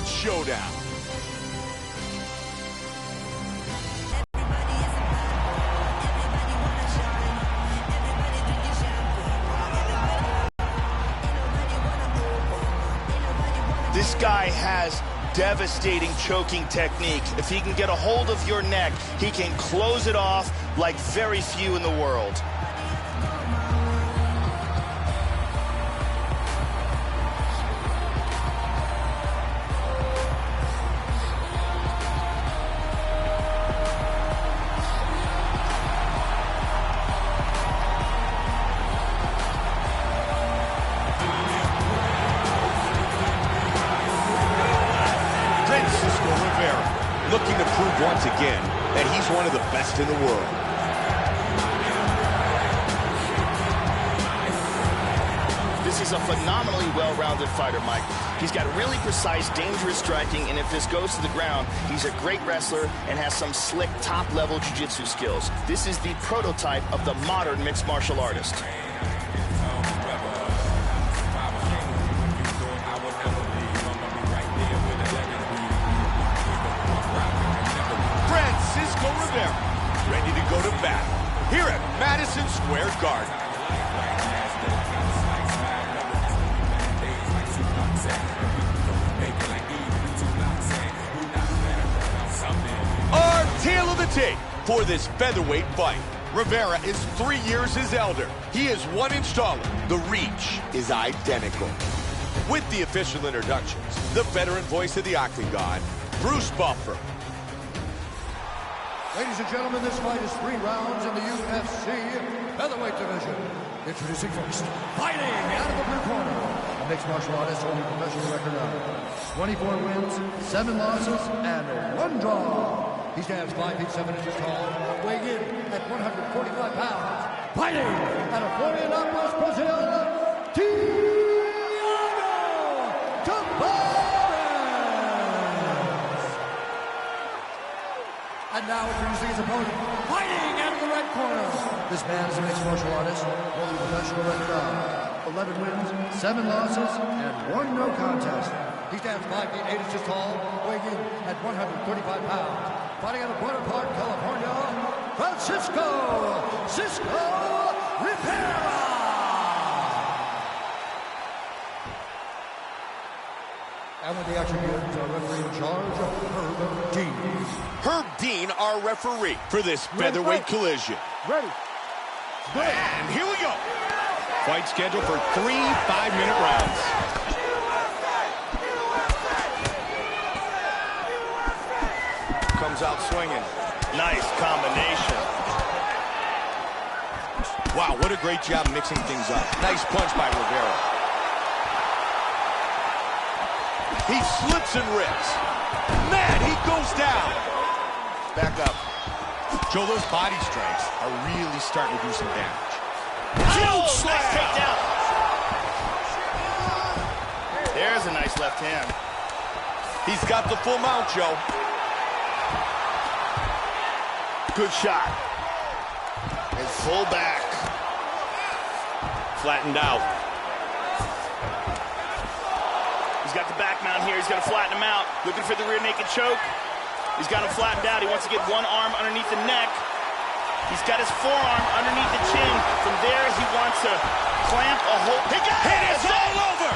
It's showdown. This guy has devastating choking technique. If he can get a hold of your neck, he can close it off like very few in the world. Looking to prove once again that he's one of the best in the world. This is a phenomenally well-rounded fighter, Mike. He's got really precise, dangerous striking, and if this goes to the ground, he's a great wrestler and has some slick, top-level jiu-jitsu skills. This is the prototype of the modern mixed martial artist. Ready to go to battle here at Madison Square Garden. Our tale of the tape for this featherweight fight. Rivera is 3 years his elder. He is 1 inch taller. The reach is identical. With the official introductions, the veteran voice of the Octagon, Bruce Buffer. Ladies and gentlemen, this fight is 3 rounds in the UFC featherweight division. Introducing first, fighting out of the blue corner, a mixed martial artist holding professional record of 24 wins, 7 losses, and 1 draw. He stands 5 feet 7 inches tall, weighing in at 145 pounds. Fighting out of Florianópolis, Brazil, and now introducing his opponent, fighting out of the red corner. This man is a mixed martial artist, holding a professional record of 11 wins, 7 losses, and 1 no contest. He stands 5 feet 8 inches tall, weighing in at 135 pounds. Fighting out of Buena Park, California, Cisco Rivera. And with the action begins, our referee in charge, Herb Dean. Herb Dean, our referee for this featherweight collision. Ready. And here we go. Fight scheduled for 3 5-minute rounds. Comes out swinging. Nice combination. Wow, what a great job mixing things up. Nice punch by Rivera. He slips and rips. Man, he goes down. Back up. Joe, those body strikes are really starting to do some damage. Huge slam! Nice takedown. There's a nice left hand. He's got the full mount, Joe. Good shot. And full back. Flattened out. He's got the back mount here. He's going to flatten him out. Looking for the rear naked choke. He's got him flattened out. He wants to get one arm underneath the neck. He's got his forearm underneath the chin. From there, he wants to clamp a hold. He got it! It's all over!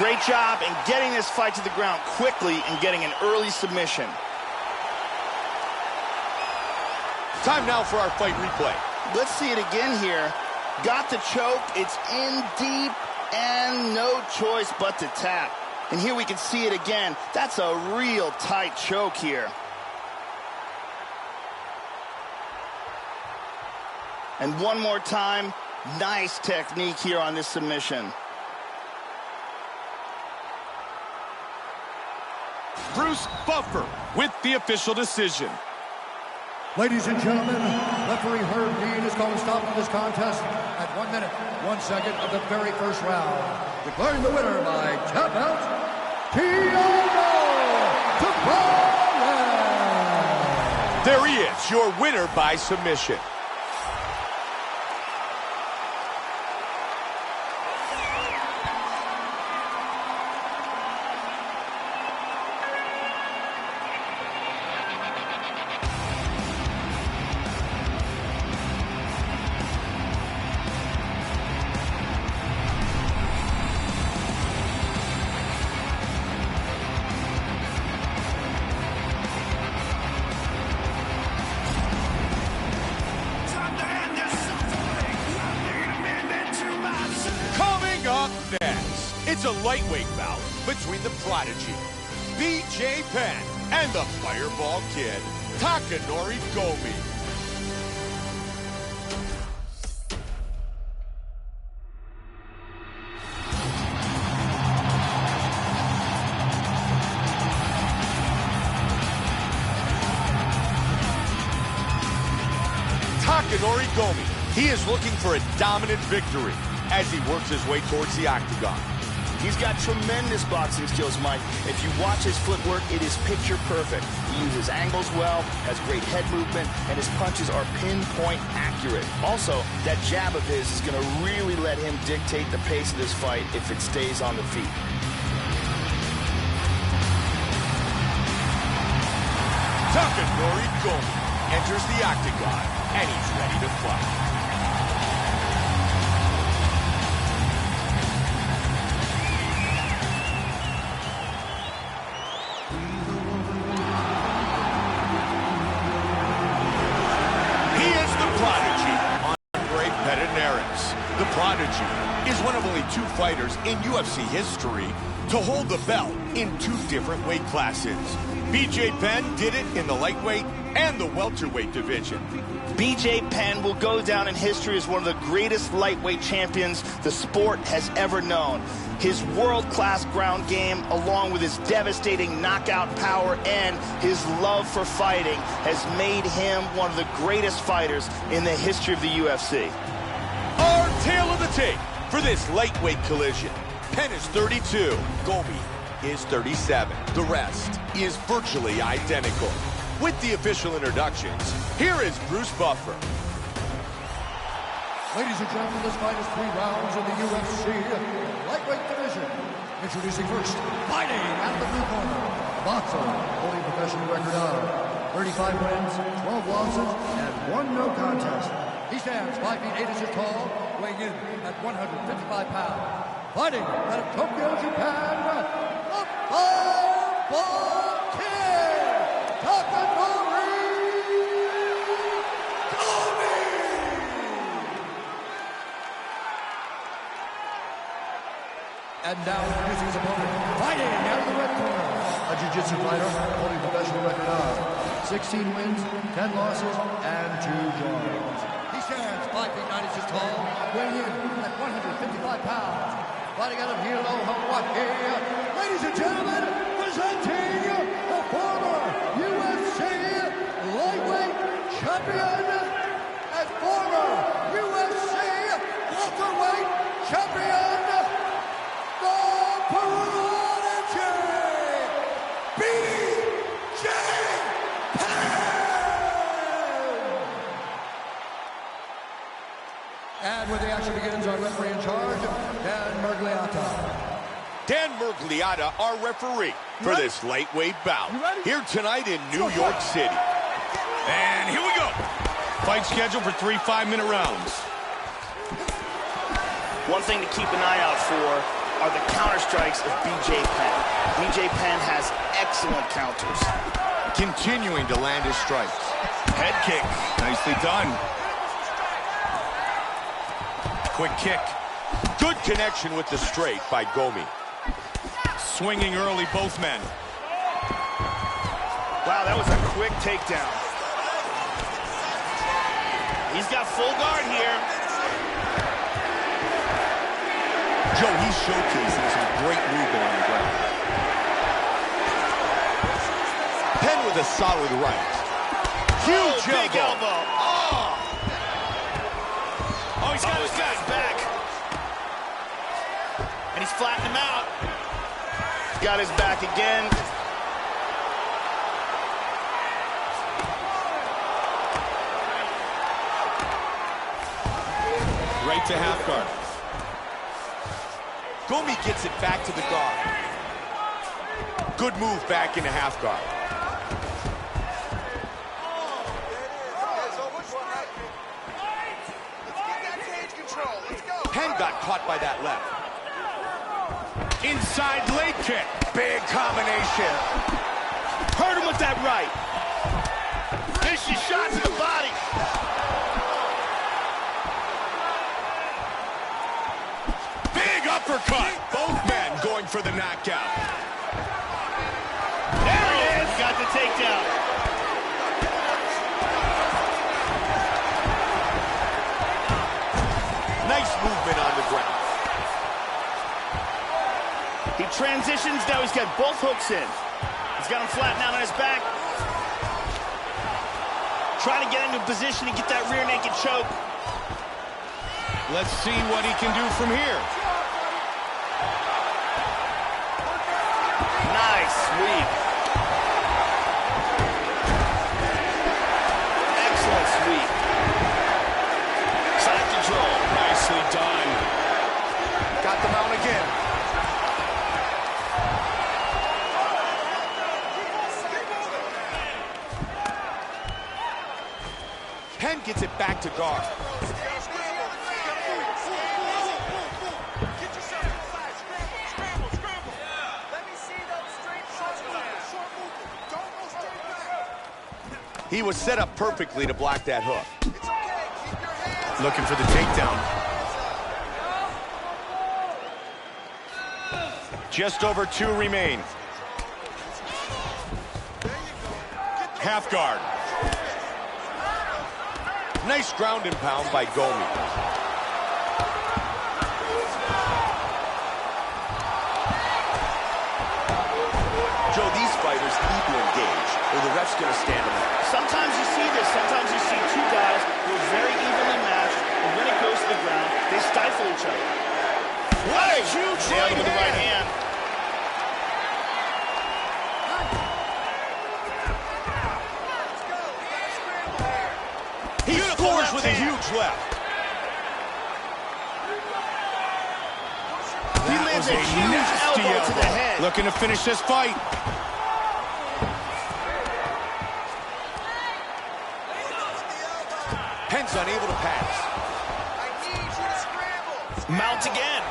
Great job in getting this fight to the ground quickly and getting an early submission. Time now for our fight replay. Let's see it again here. Got the choke. It's in deep and no choice but to tap. And here we can see it again. That's a real tight choke here. And one more time, nice technique here on this submission. Bruce Buffer with the official decision. Ladies and gentlemen, referee Herb Dean is calling stop to this contest at 1 minute, 1 second of the very first round. Declaring the winner by tap out, Tavares. There he is, your winner by submission. It's a lightweight bout between the prodigy, BJ Penn, and the Fireball Kid, Takanori Gomi. Takanori Gomi, he is looking for a dominant victory as he works his way towards the octagon. He's got tremendous boxing skills, Mike. If you watch his footwork, it is picture perfect. He uses angles well, has great head movement, and his punches are pinpoint accurate. Also, that jab of his is going to really let him dictate the pace of this fight if it stays on the feet. Takanori Gomi enters the octagon, and he's ready to fight. The Prodigy is one of only 2 fighters in UFC history to hold the belt in 2 different weight classes. BJ Penn did it in the lightweight and the welterweight division. BJ Penn will go down in history as one of the greatest lightweight champions the sport has ever known. His world-class ground game, along with his devastating knockout power and his love for fighting, has made him one of the greatest fighters in the history of the UFC. Our tale of the tape for this lightweight collision. Penn is 32, Gomi is 37. The rest is virtually identical. With the official introductions, here is Bruce Buffer. Ladies and gentlemen, this fight is 3 rounds in the UFC lightweight division. Introducing first, fighting out of the blue corner, Matos I'm, holding professional record of 35 wins, 12 losses, and 1 no contest. He stands 5 feet 8 inches tall, weighing in at 155 pounds. Fighting out of Tokyo, Japan, the Fireball Kid, Takanori Gomi! And now introducing his opponent, fighting out of the red corner, a jiu-jitsu fighter holding a professional record of 16 wins, 10 losses, and 2 draws. He stands 5 feet 9 inches tall, weighing in at 155 pounds. Fighting out of Hilo, Hawaii. Ladies and gentlemen, presenting the former UFC lightweight champion and former UFC welterweight champion, the Prodigy, BJ And when the action begins, our referee in charge, Dan Mergliata. Dan Mergliata, our referee for this lightweight bout. Here tonight in New York City. And here we go. Fight scheduled for 3 5-minute rounds. One thing to keep an eye out for are the counter strikes of BJ Penn. BJ Penn has excellent counters. Continuing to land his strikes. Head kick. Nicely done. Quick kick. Good connection with the straight by Gomi. Swinging early, both men. Wow, that was a quick takedown. He's got full guard here. Joe, he's showcasing some great movement on the ground. Penn with a solid right. Huge big elbow. Oh, he's got his back. And he's flattened him out. Got his back again. Right to half guard. Gomi gets it back to the guard. Good move back into half guard. Penn got caught by that left. Inside leg kick. Big combination. Hurt him with that right. Vicious shot to the body. Big uppercut. Both men going for the knockout. There it is. Got the takedown. Nice movement on the ground. He transitions. Now he's got both hooks in. He's got him flattened out on his back. Trying to get into position to get that rear naked choke. Let's see what he can do from here. Nice sweep. Excellent sweep. Side control. Nicely done. Got the mount again. Penn gets it back to guard. He was set up perfectly to block that hook. Looking for the takedown. Just over 2 remain. Half guard. Nice ground and pound by Gomi. Joe, these fighters need to engage, or the ref's going to stand them up. Sometimes you see this. Sometimes you see two guys who are very evenly matched, and when it goes to the ground, they stifle each other. What a huge Nailed him with the right hand. He scores with a huge left. He lands a huge elbow to the head. Looking to finish this fight. Penn's unable to pass. Mount again.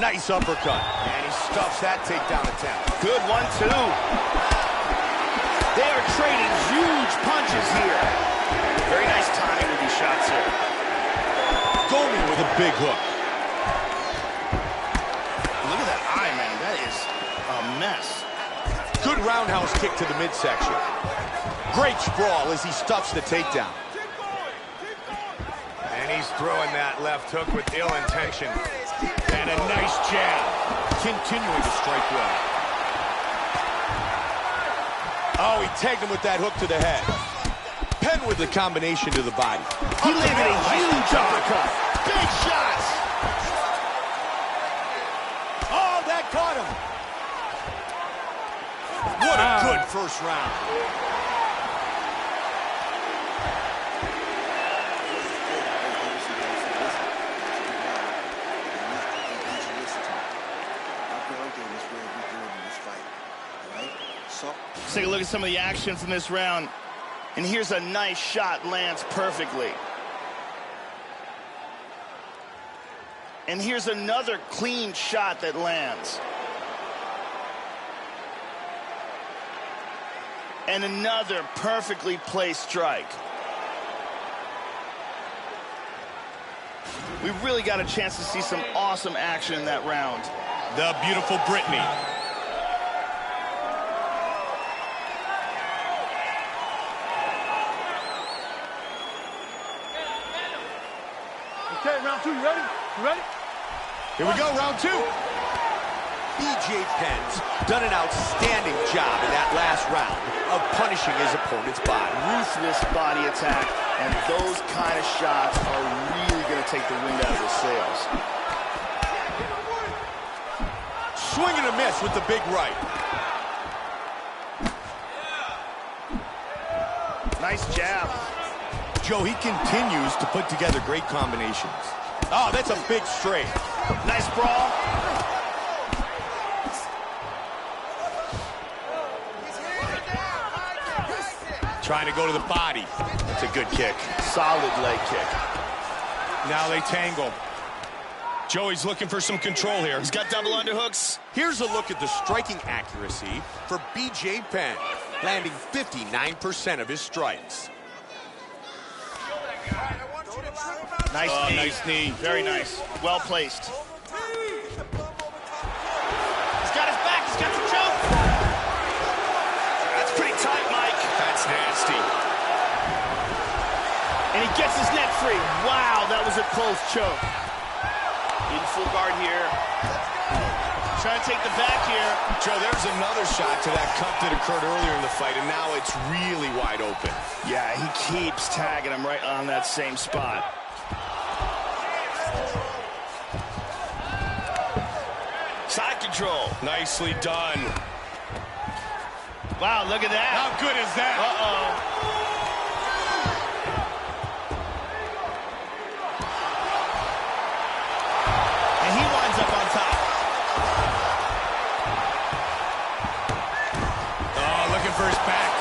Nice uppercut. And he stuffs that takedown attempt. Good 1-2. They are trading huge punches here. Very nice timing with these shots here. Gomi with a big hook. Look at that eye, man. That is a mess. Good roundhouse kick to the midsection. Great sprawl as he stuffs the takedown. And he's throwing that left hook with ill intention. And a nice jab. Continuing to strike well. Oh, he tagged him with that hook to the head. Penn with the combination to the body. He landed a huge uppercut. Big shots. Oh, that caught him. What a good first round. Let's take a look at some of the action from this round. And here's a nice shot, lands perfectly. And here's another clean shot that lands. And another perfectly placed strike. We really got a chance to see some awesome action in that round. The beautiful Brittany. Okay, round 2, you ready? You ready? Here we go, round 2. BJ Penn's done an outstanding job in that last round of punishing his opponent's body. Ruthless body attack, and those kind of shots are really going to take the wind out of his sails. Swing and a miss with the big right. Nice jab. Joe, he continues to put together great combinations. Oh, that's a big straight. Nice brawl. Trying to go to the body. It's a good kick. Solid leg kick. Now they tangle. Joey's looking for some control here. He's got double underhooks. Here's a look at the striking accuracy for BJ Penn. landing 59% of his strikes. Nice knee. Nice knee. Very nice. Well placed. He's got his back. He's got the choke. That's pretty tight, Mike. That's nasty. And he gets his neck free. Wow, that was a close choke. In full guard here. Trying to take the back here. Joe, there's another shot to that cut that occurred earlier in the fight, and now it's really wide open. Yeah, he keeps tagging him right on that same spot. Side control. Nicely done. Wow, look at that. How good is that? Uh-oh. And he winds up on top. Oh, looking for his back.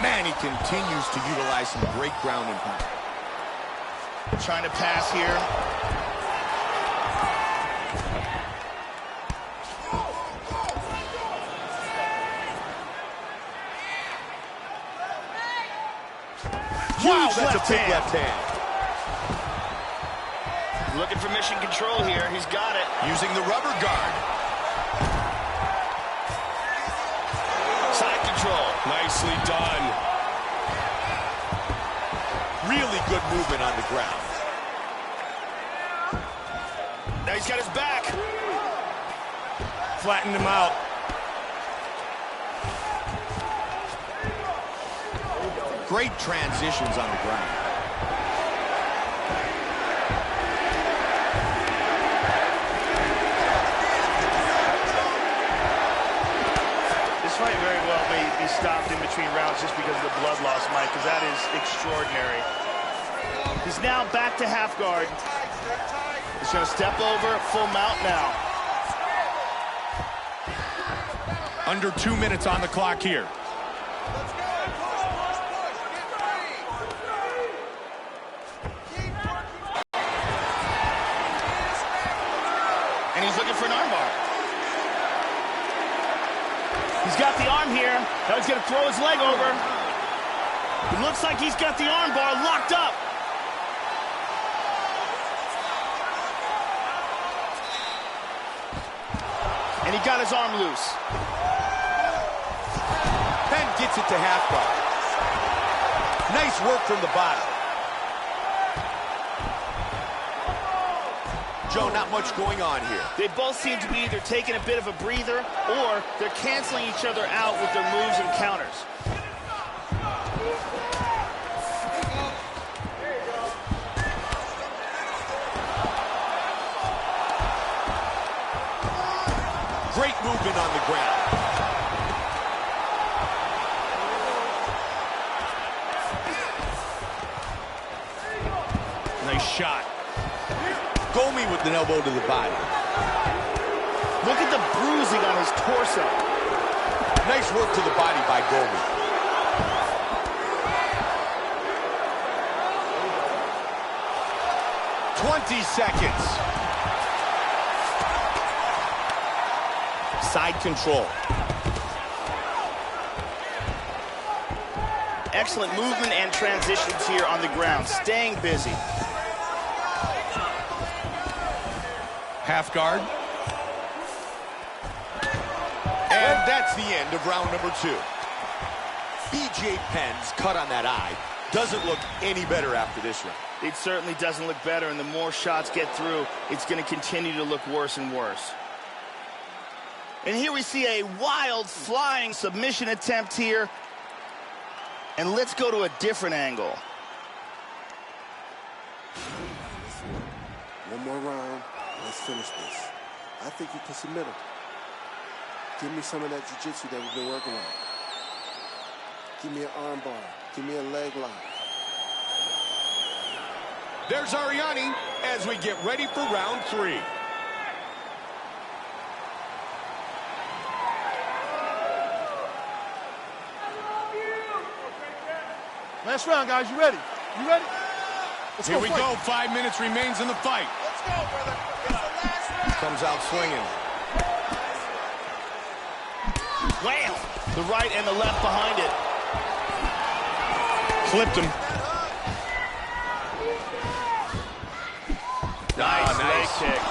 Man, he continues to utilize some great ground and pound. Trying to pass here. Wow, Huge that's left a big hand. left hand. Looking for mission control here. He's got it. Using the rubber guard. Side control. Nicely done. Really good movement on the ground. Now he's got his back. Flattened him out. Great transitions on the ground. This fight very well may be stopped in between rounds just because of the blood loss, Mike, because that is extraordinary. He's now back to half guard. He's going to step over, full mount now. Under 2 minutes on the clock here. And he's looking for an armbar. He's got the arm here. Now he's going to throw his leg over. It looks like he's got the armbar locked up. And he got his arm loose. Penn gets it to half guard. Nice work from the bottom. Joe, not much going on here. They both seem to be either taking a bit of a breather or they're canceling each other out with their moves and counters. Great movement on the ground. Nice shot. Gomi with an elbow to the body. Look at the bruising on his torso. Nice work to the body by Gomi. "20 seconds. Side control. Excellent movement and transitions here on the ground, staying busy. Half guard. And that's the end of round number 2. BJ Penn's cut on that eye doesn't look any better after this round. It certainly doesn't look better, and the more shots get through, it's going to continue to look worse and worse. And here we see a wild flying submission attempt here. And let's go to a different angle. One more round. Let's finish this. I think you can submit him. Give me some of that jiu-jitsu that we've been working on. Give me an arm bar. Give me a leg lock. There's Ariani as we get ready for round 3. Last round, guys. You ready? You ready? Let's Here go we fight. go. 5 minutes remains in the fight. Let's go, brother. It's the last round. Comes out swinging. Wham! The right and the left behind it. Flipped him. Nice leg kick.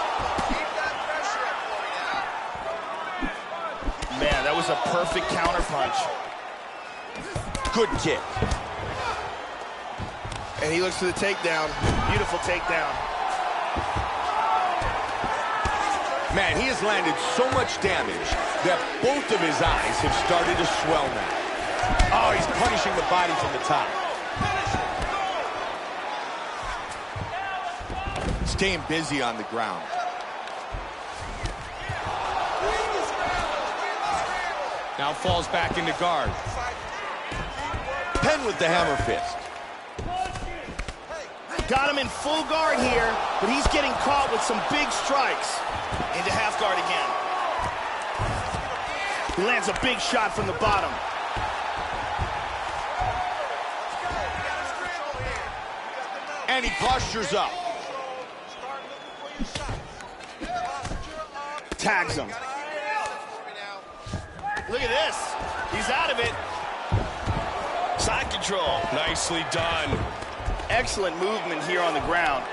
Man, that was a perfect counter punch. Good kick. And he looks for the takedown. Beautiful takedown. Man, he has landed so much damage that both of his eyes have started to swell now. Oh, he's punishing the body from the top. Staying busy on the ground. Now falls back into guard. Penn with the hammer fist. Got him in full guard here, but he's getting caught with some big strikes. Into half guard again. He lands a big shot from the bottom. And he postures up. Tags him. Look at this. He's out of it. Side control. Nicely done. Excellent movement here on the ground.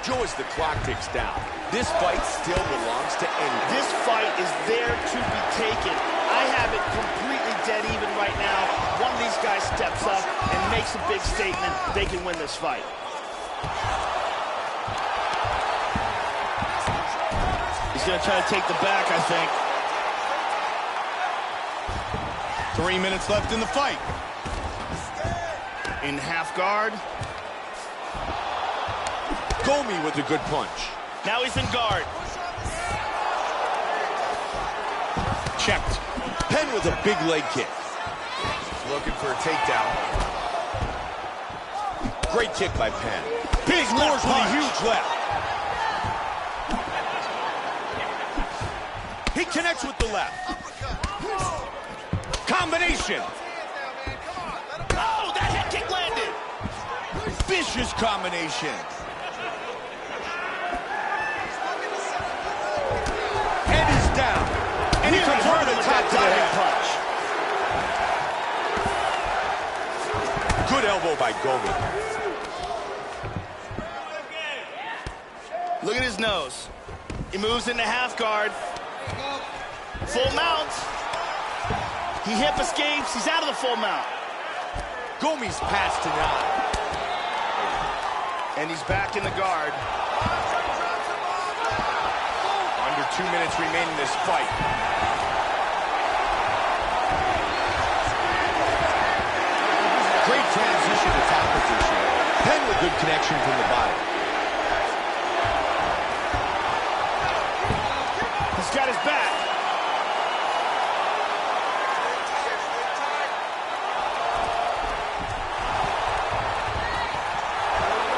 Joe, as the clock ticks down, this fight still belongs to anyone. This fight is there to be taken. I have it completely dead even right now. One of these guys steps up and makes a big statement. They can win this fight. He's going to try to take the back, I think. 3 minutes left in the fight. In half guard. Gomi with a good punch. Now he's in guard. Checked. Penn with a big leg kick. Looking for a takedown. Great kick by Penn. Big Lars with a huge left. He connects with the left. Combination. Oh, that head kick landed. Vicious combination. And he's down. And he comes over the top to the head. Punch. Good elbow by Gomi. Look at his nose. He moves into half guard. Full mount. He hip escapes. He's out of the full mount. Gomi's passed to now. And he's back in the guard. Under 2 minutes remain in this fight. Great transition to top position. Penn with good connection from the bottom. He's got his back.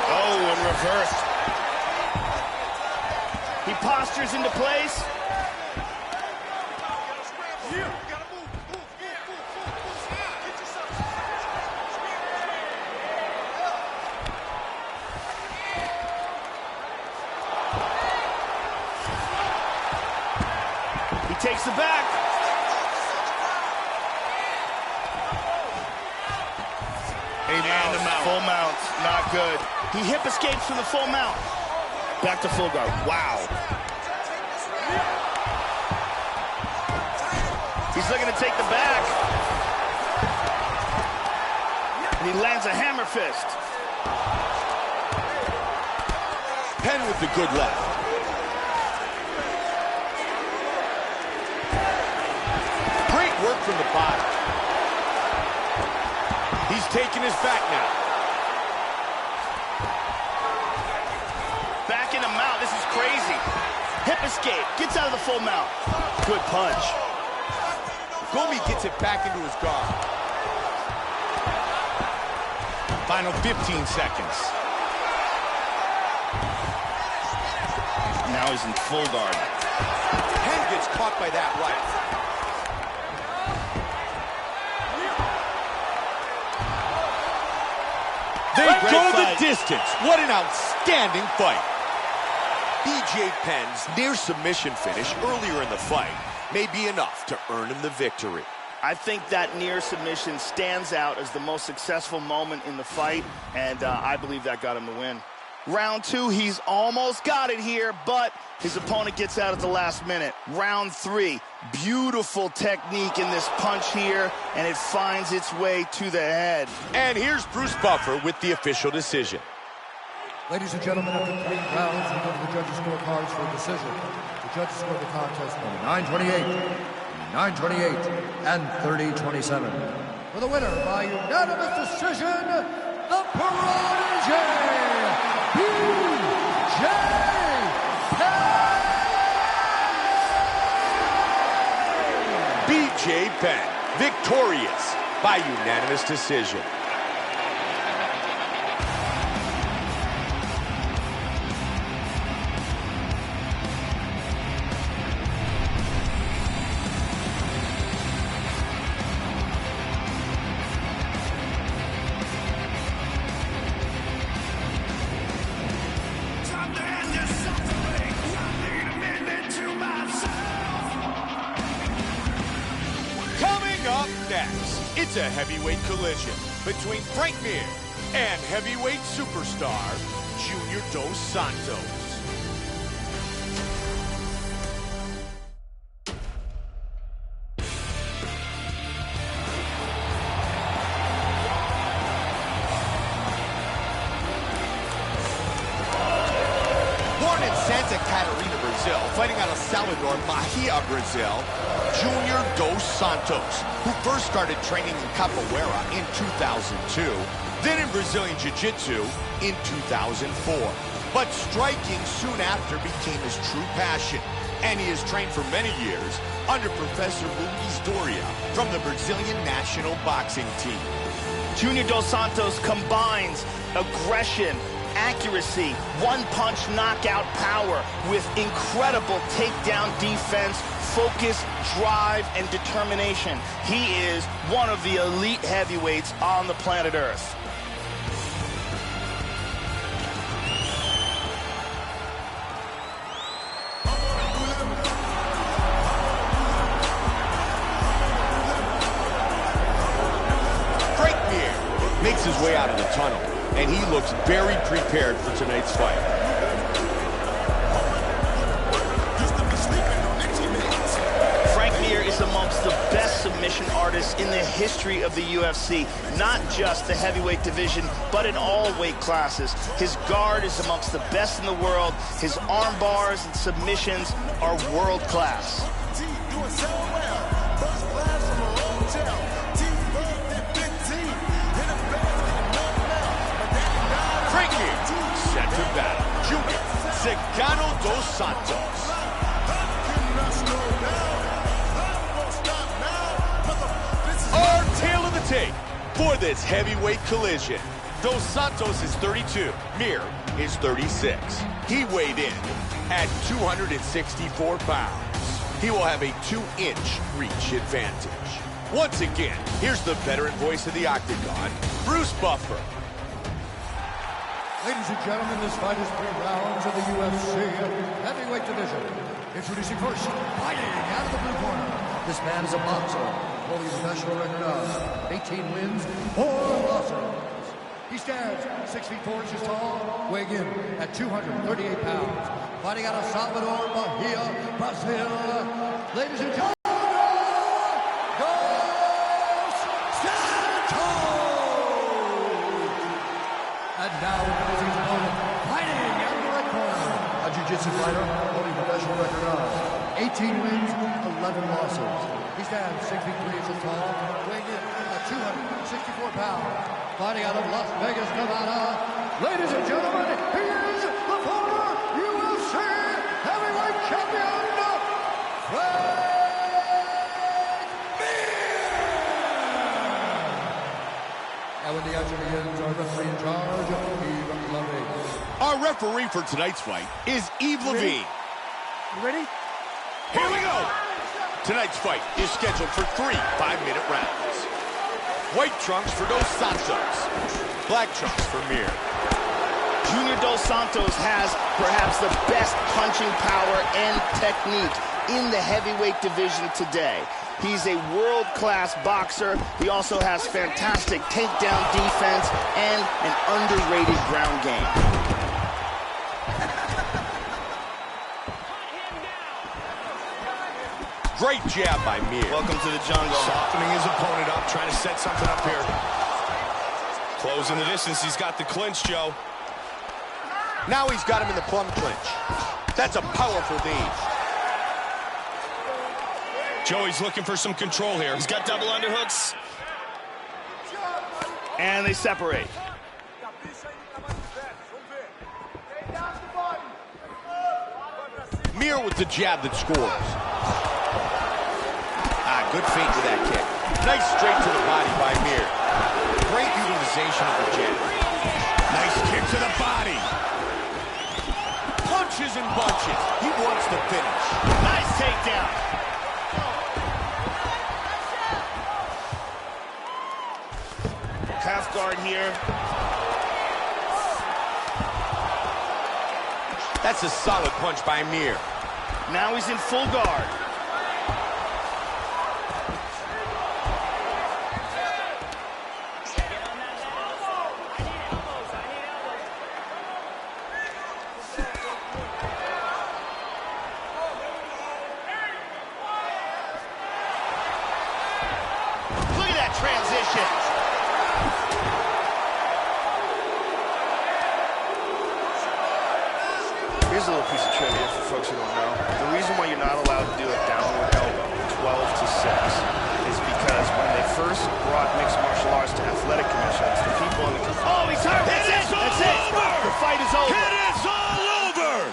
Oh, and reversed. He postures into place. He takes the back. And full mount, not good. He hip escapes from the full mount. Back to full guard. Wow. He's looking to take the back. And he lands a hammer fist. Penn with the good left. Great work from the bottom. He's taking his back now. Back in the mount. This is crazy. Hip escape. Gets out of the full mount. Good punch. Gomi gets it back into his guard. Final 15 seconds. Now he's in full guard. Penn gets caught by that right. They go the distance. What an outstanding fight. BJ Penn's near submission finish earlier in the fight may be enough to earn him the victory. I think that near submission stands out as the most successful moment in the fight, and I believe that got him the win. Round 2, he's almost got it here, but his opponent gets out at the last minute. Round 3, beautiful technique in this punch here, and it finds its way to the head. And here's Bruce Buffer with the official decision. Ladies and gentlemen, after 3 rounds, we go to the judges' scorecards for a decision. The judges scored the contest 9-28, 9-28, and 30-27. For the winner by unanimous decision, the prodigy, BJ Penn! BJ Penn, victorious by unanimous decision. It's a heavyweight collision between Frank Mir and heavyweight superstar Junior Dos Santos. Born in Santa Catarina, Brazil, fighting out of Salvador, Bahia, Brazil, Junior Dos Santos, who first started training in capoeira in 2002, then in Brazilian Jiu-Jitsu in 2004. But striking soon after became his true passion, and he has trained for many years under Professor Luis Doria from the Brazilian national boxing team. Junior Dos Santos combines aggression, accuracy, one-punch knockout power with incredible takedown defense, focus, drive, and determination. He is one of the elite heavyweights on the planet Earth. Frank Mir makes his way out of the tunnel, and he looks very prepared for tonight's fight. Is amongst the best submission artists in the history of the UFC, not just the heavyweight division, but in all weight classes. His guard is amongst the best in the world. His arm bars and submissions are world class. Frank Mir, set to battle. Junior Cigano Dos Santos. Our tale of the tape for this heavyweight collision. Dos Santos is 32, Mir is 36. He weighed in at 264 pounds. He will have a 2-inch reach advantage. Once again, here's the veteran voice of the Octagon, Bruce Buffer. Ladies and gentlemen, this fight is 3 rounds in the UFC heavyweight division. Introducing first, fighting out of the blue corner. This man is a boxer, holding a professional record of 18 wins, 4 losses. He stands 6 feet 4 inches tall, weighing in at 238 pounds. Fighting out of Salvador, Bahia, Brazil. Ladies and gentlemen, Dos Santos! And now, introducing his opponent, fighting out of the red corner. A jiu-jitsu fighter, holding a professional record of 18 wins, 11 losses. He stands 6 feet 3 inches tall, weighing in at 264 pounds. Fighting out of Las Vegas, Nevada. Ladies and gentlemen, he is the former UFC heavyweight champion, Frank Mir! And when the action begins, our referee in charge, Yves Levine. Our referee for tonight's fight is Yves Levine. You ready? Here we go! Tonight's fight is scheduled for 3 5-minute rounds. White trunks for Dos Santos. Black trunks for Mir. Junior Dos Santos has perhaps the best punching power and technique in the heavyweight division today. He's a world-class boxer. He also has fantastic takedown defense and an underrated ground game. Great jab by Mir. Welcome to the jungle. Softening his opponent up, trying to set something up here. Closing the distance. He's got the clinch, Joe. Now he's got him in the plum clinch. That's a powerful knee. Joey's looking for some control here. He's got double underhooks. And they separate. Mir with the jab that scores. Good feint to that kick. Nice straight to the body by Mir. Great utilization of the jab. Nice kick to the body. Punches and bunches. He wants the finish. Nice takedown. Half guard here. That's a solid punch by Mir. Now he's in full guard. Look at that transition. Here's a little piece of trivia for folks who don't know. The reason why you're not allowed to do a downward elbow 12-6 is because when they first brought mixed martial arts to athletic commissions, the people in the... Oh, he's hurt! That's it! That's it! The fight is over! It is all over!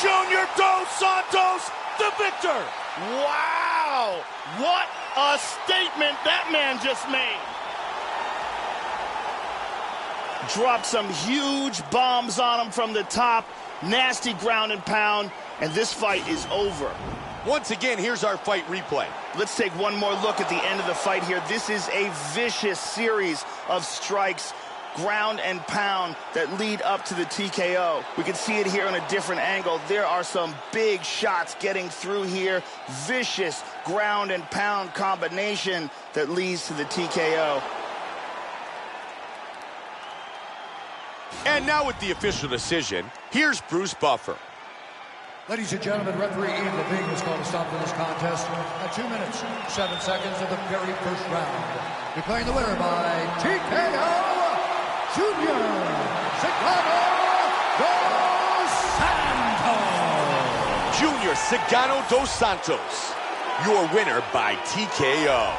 Junior Dos Santos, the victor! Wow! What a statement that man just made! Dropped some huge bombs on him from the top. Nasty ground and pound. And this fight is over. Once again, here's our fight replay. Let's take one more look at the end of the fight here. This is a vicious series of strikes, ground and pound, that lead up to the TKO. We can see it here on a different angle. There are some big shots getting through here. Vicious ground and pound combination that leads to the TKO. And now with the official decision, here's Bruce Buffer. Ladies and gentlemen, referee Ian Levine has called a stop to this contest at 2 minutes, 7 seconds of the very first round. Declaring the winner by TKO, Junior Cigano Dos Santos. Junior Cigano Dos Santos, your winner by TKO.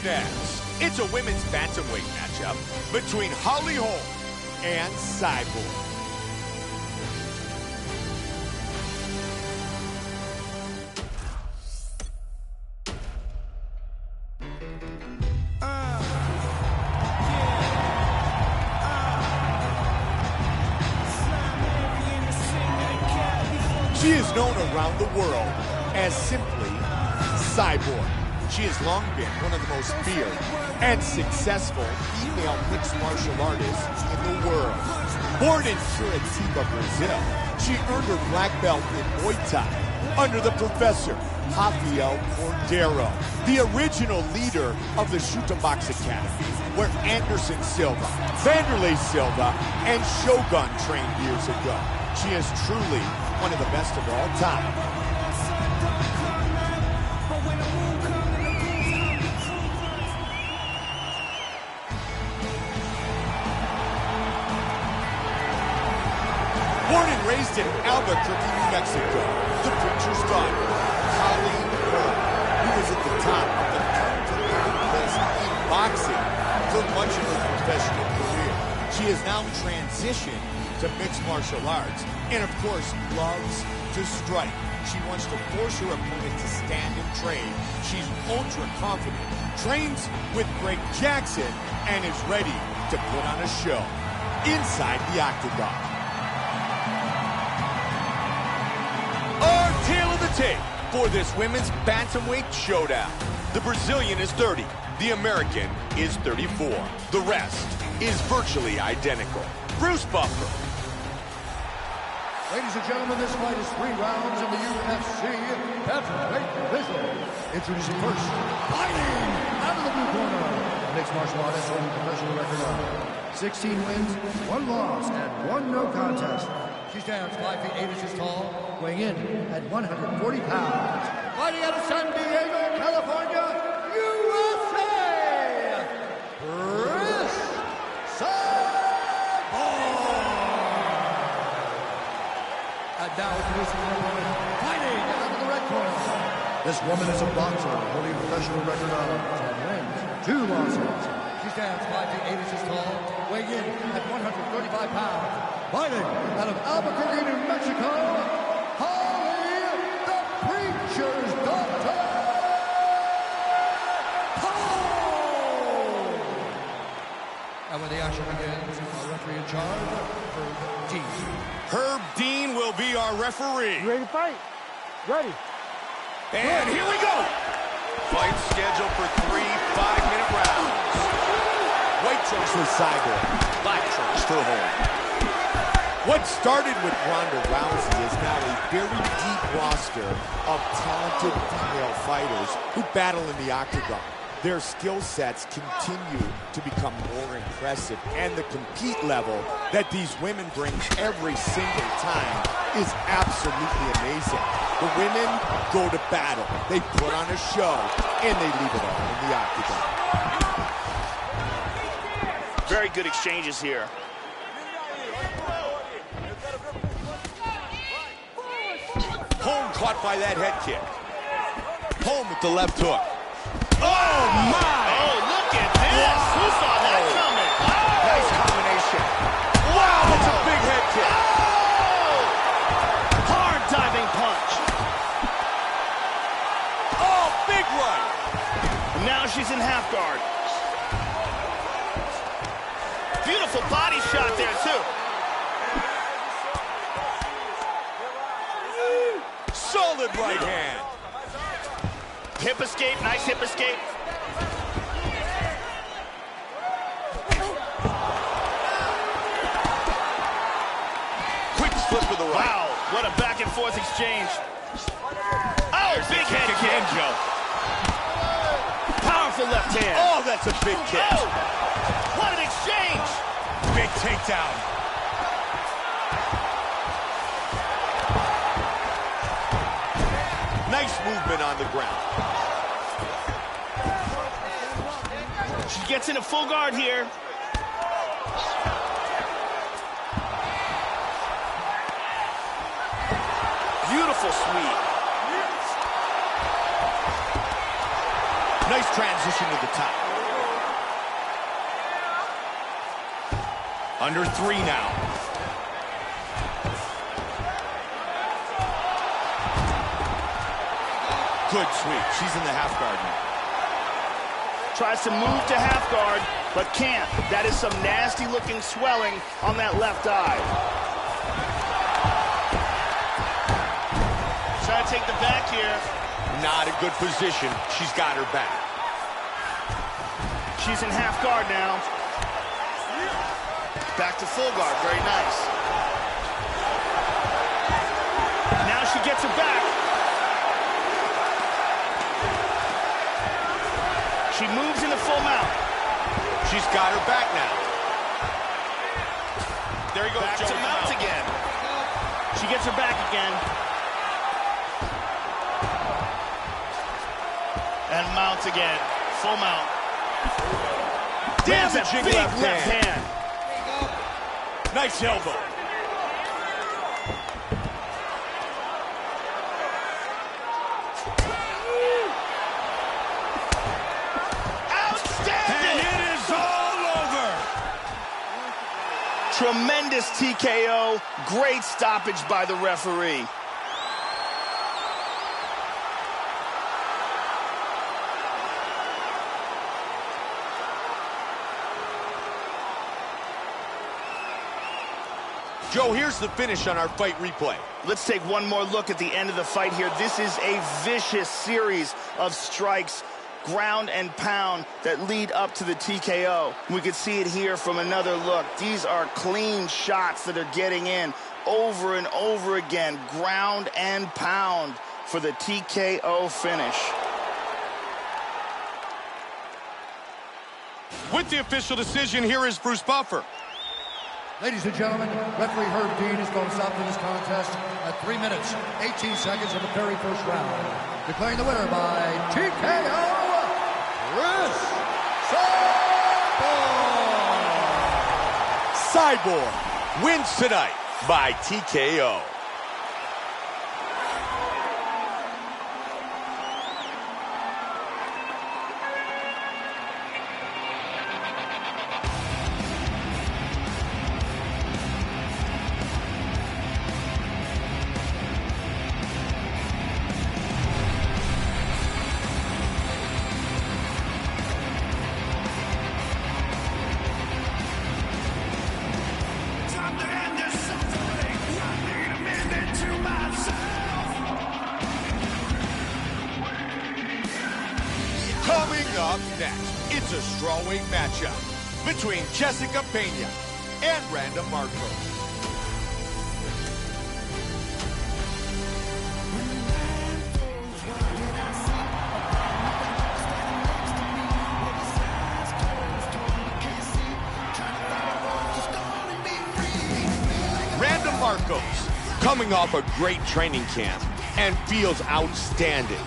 Next, it's a women's bantamweight matchup between Holly Holm and Cyborg. She is known around the world as simply Cyborg. She has long been one of the most feared and successful female mixed martial artists in the world. Born in Curitiba, Brazil, she earned her black belt in Muay Thai under the professor, Rafael Cordeiro, the original leader of the Shooter Box Academy, where Anderson Silva, Vanderlei Silva, and Shogun trained years ago. She is truly one of the best of all time. Born and raised in Albuquerque, New Mexico, the preacher's daughter, Holly Holm, who is at the top of the pound-for-pound list in boxing, for much of her professional career. She has now transitioned to mixed martial arts and, of course, loves to strike. She wants to force her opponent to stand and trade. She's ultra confident, trains with Greg Jackson, and is ready to put on a show inside the octagon. Our tale of the tape for this women's bantamweight showdown. The Brazilian is 30. The American is 34. The rest is virtually identical. Bruce Buffer. Ladies and gentlemen, this fight is 3 rounds in the UFC Featherweight division. Introducing first, fighting out of the blue corner. Mixed martial artist holding professional record of 16 wins, 1 loss, and 1 no contest. She stands 5 feet 8 inches tall, weighing in at 140 pounds. Fighting out of San Diego, California, USA, Chris And now introducing her opponent, fighting out of the red corner. This woman is a boxer holding a professional record of 10 wins, 2 losses. She stands 5 feet 8 inches tall, weighing in at 135 pounds. Fighting out of Albuquerque, New Mexico, Holly the Preacher's Daughter. And when the action begins, our referee in charge, Herb Dean. Herb Dean will be our referee. You ready to fight? Ready. And here we go. Fight scheduled for 3 5-minute rounds. White trunks for Cyborg, black trunks for Holm. What started with Ronda Rousey is now a very deep roster of talented female fighters who battle in the octagon. Their skill sets continue to become more impressive, and the compete level that these women bring every single time is absolutely amazing. The women go to battle, they put on a show, and they leave it all in the octagon. Very good exchanges here. Holm caught by that head kick. Holm with the left hook. Oh, my! Oh, look at this! Wow. Who saw that coming? Oh. Nice combination. Wow, that's a big head kick. Oh. Hard diving punch. Oh, big right. Now she's in half guard. Beautiful body shot there, too. Solid right hand. Hip escape, nice hip escape. Quick slip with the right. Wow, what a back and forth exchange. Oh, big head kick. Joe. Powerful left hand. Oh, that's a big kick. Oh, what an exchange. Big takedown. Nice movement on the ground. She gets into full guard here. Beautiful sweep. Nice transition to the top. Under 3 now. Good sweep. She's in the half guard now. Tries to move to half guard, but can't. That is some nasty looking swelling on that left eye. Trying to take the back here. Not a good position. She's got her back. She's in half guard now. Back to full guard, very nice. Now she gets her back. She moves into full mount. She's got her back now. There he goes. Back to mount again. She gets her back again. And mount again. Full mount. Damaging big left hand. hand. Nice elbow. Outstanding! And it is all Tremendous TKO. Great stoppage by the referee. Joe, here's the finish on our fight replay. Let's take one more look at the end of the fight here. This is a vicious series of strikes, ground and pound, that lead up to the TKO. We could see it here from another look. These are clean shots that are getting in over and over again. Ground and pound for the TKO finish. With the official decision, here is Bruce Buffer. Ladies and gentlemen, referee Herb Dean is going to stop this contest at 3 minutes, 18 seconds of the very first round. Declaring the winner by TKO, Chris Cyborg. Cyborg wins tonight by TKO. Coming up next, it's a strawweight matchup between Jessica Pena and Randa Marcos. Randa Marcos, coming off a great training camp and feels outstanding.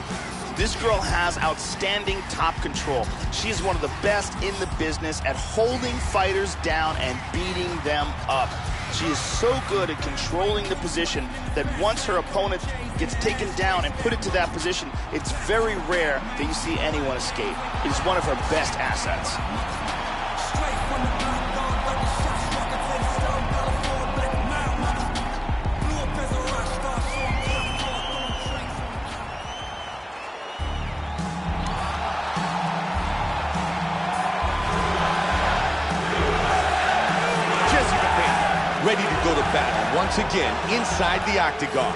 This girl has outstanding top control. She is one of the best in the business at holding fighters down and beating them up. She is so good at controlling the position that once her opponent gets taken down and put into that position, it's very rare that you see anyone escape. It is one of her best assets. Ready to go to battle once again inside the octagon.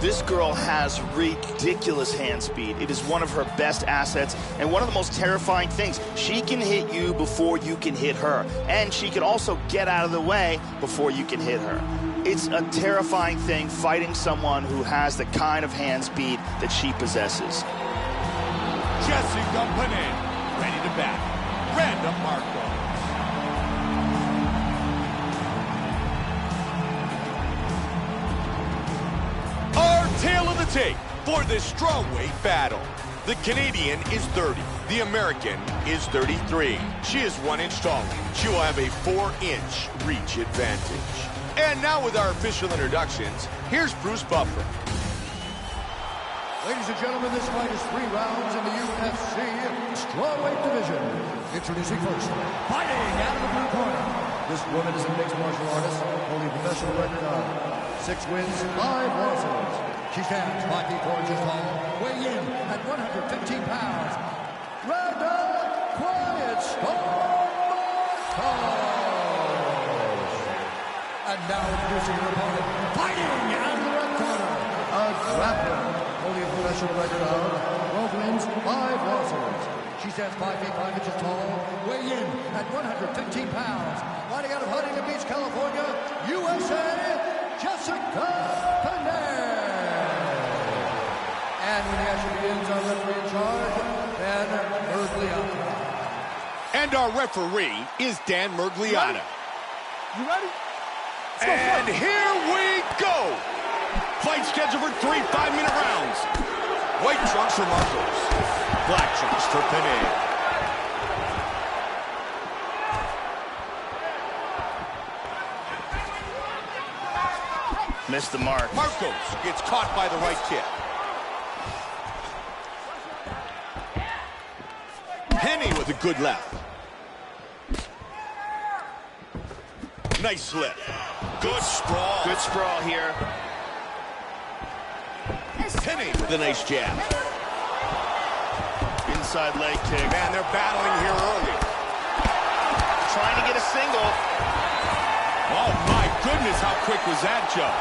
This girl has ridiculous hand speed. It is one of her best assets and one of the most terrifying things. She can hit you before you can hit her, and she can also get out of the way before you can hit her. It's a terrifying thing fighting someone who has the kind of hand speed that she possesses. Jessica Pena, ready to battle Randa Marcos. Our tale of the tape for this strawweight battle. The Canadian is 30. The American is 33. She is 1 inch taller. She will have a 4-inch reach advantage. And now with our official introductions, here's Bruce Buffer. Ladies and gentlemen, this fight is 3 rounds in the UFC strawweight division. Introducing first, fighting out of the blue corner. This woman is a mixed martial artist, holding a professional record of 6 wins, 5 losses. She stands 5 feet 4 inches tall, weighing in at 115 pounds. Randa Quiet Storm Marcos. And now introducing her opponent, fighting out of the red corner, a grappler. Holding a professional record of 12 wins, 5 losses. She stands 5 feet 5 inches tall, weighing in at 115 pounds. Fighting out of Huntington Beach, California, USA, Jessica Pena. And when the action begins, our referee in charge, Dan Mergliotta. And our referee is Dan Mergliotta. You ready? And here we go. Fight scheduled for 3 5-minute rounds. White trunks for Marcos. Black trunks for Pena. Missed the mark. Marcos gets caught by the right kick. with a good left. Nice slip. Good sprawl. Good sprawl here. Penny with a nice jab. Inside leg kick. Man, they're battling here early. Trying to get a single. Oh, my goodness, how quick was that, Joe?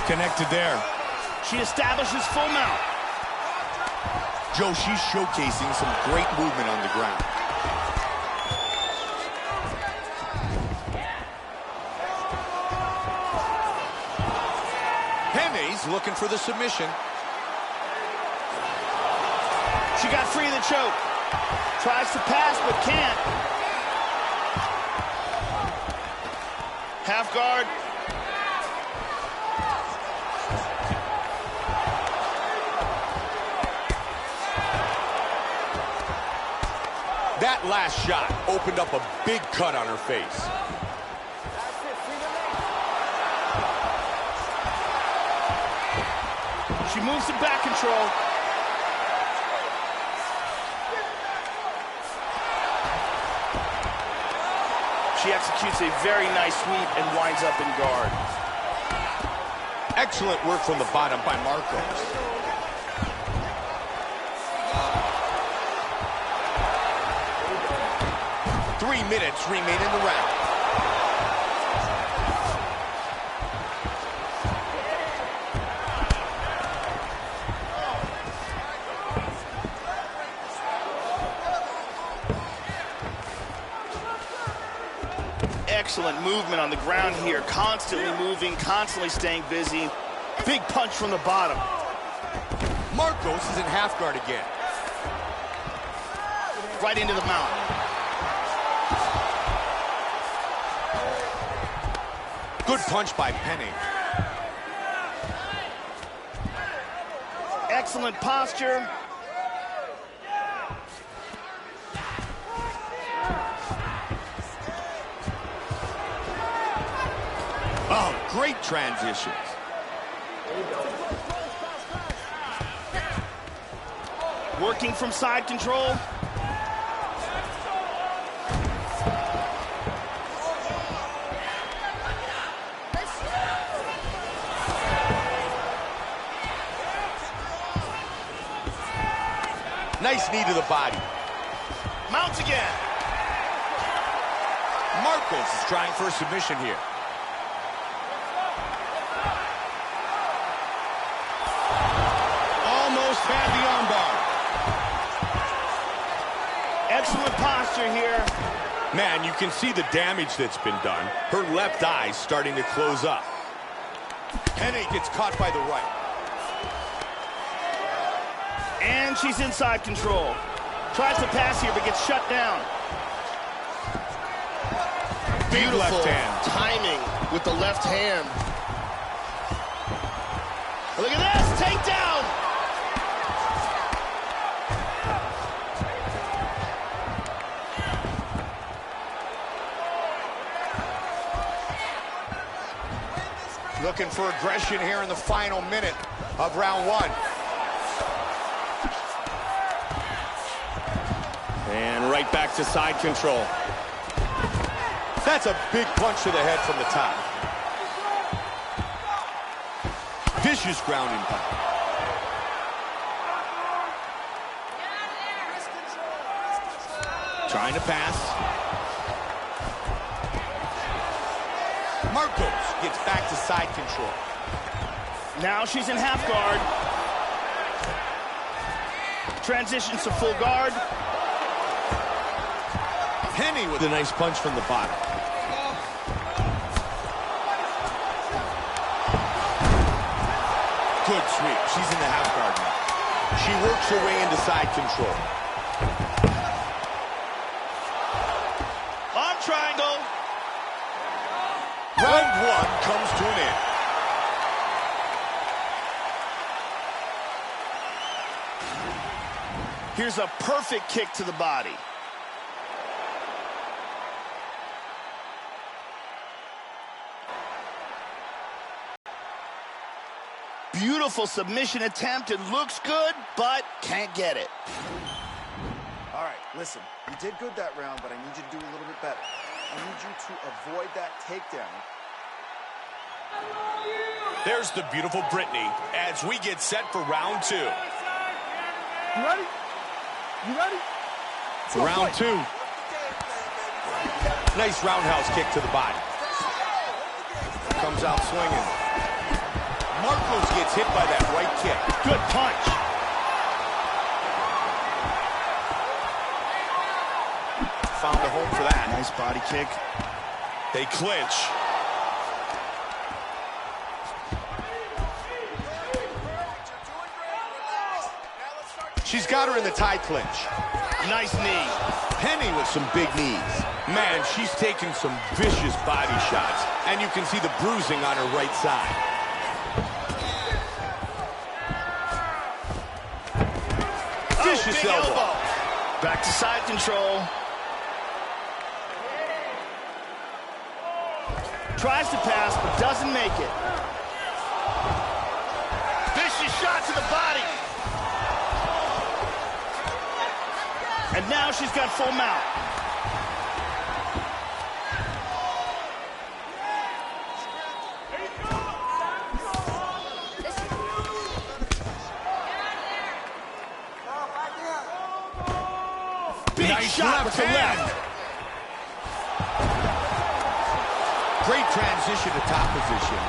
Connected there. She establishes full mount. Joe, she's showcasing some great movement on the ground. Penny's looking for the submission. She got free of the choke. Tries to pass, but can't. Half guard. That last shot opened up a big cut on her face. She moves to back control. She executes a very nice sweep and winds up in guard. Excellent work from the bottom by Marcos. Three minutes remain in the round. Excellent movement on the ground here. Constantly moving, constantly staying busy. Big punch from the bottom. Marcos is in half guard again. Right into the mount. Good punch by Penny. Excellent posture. Oh, great transitions. Working from side control. Nice knee to the body. Mounts again. Marcos is trying for a submission here. Almost had the armbar. Excellent posture here. Man, you can see the damage that's been done. Her left eye's starting to close up. Penny gets caught by the right. And she's inside control. Tries to pass here, but gets shut down. Big Beautiful left hand. timing with the left hand. Look at this, takedown. Looking for aggression here in the final minute of round one. And right back to side control. That's a big punch to the head from the top. Vicious grounding pound. Trying to pass. Marcos gets back to side control. Now she's in half guard. Transitions to full guard. Penny with a nice punch from the bottom. Good sweep. She's in the half guard now. She works her way into side control. Arm triangle. Round one comes to an end. Here's a perfect kick to the body. Beautiful submission attempt. It looks good, but can't get it. All Listen, you did good that round, but I need you to do a little bit better. I need you to avoid that takedown. There's the beautiful Brittany as we get set for round 2. You ready? You ready? For round 2. Nice roundhouse kick to the body. Comes out swinging. Marcos gets hit by that right kick. Good punch. Found a home for that. Nice body kick. They clinch. She's got her in the tie clinch. Nice knee. Penny with some big knees. Man, she's taking some vicious body shots. And you can see the bruising on her right side. Vicious elbow. Back to side control. Tries to pass, but doesn't make it. Vicious shot to the body. And now she's got full mount. Big Nice shot with the left. Great transition to top position.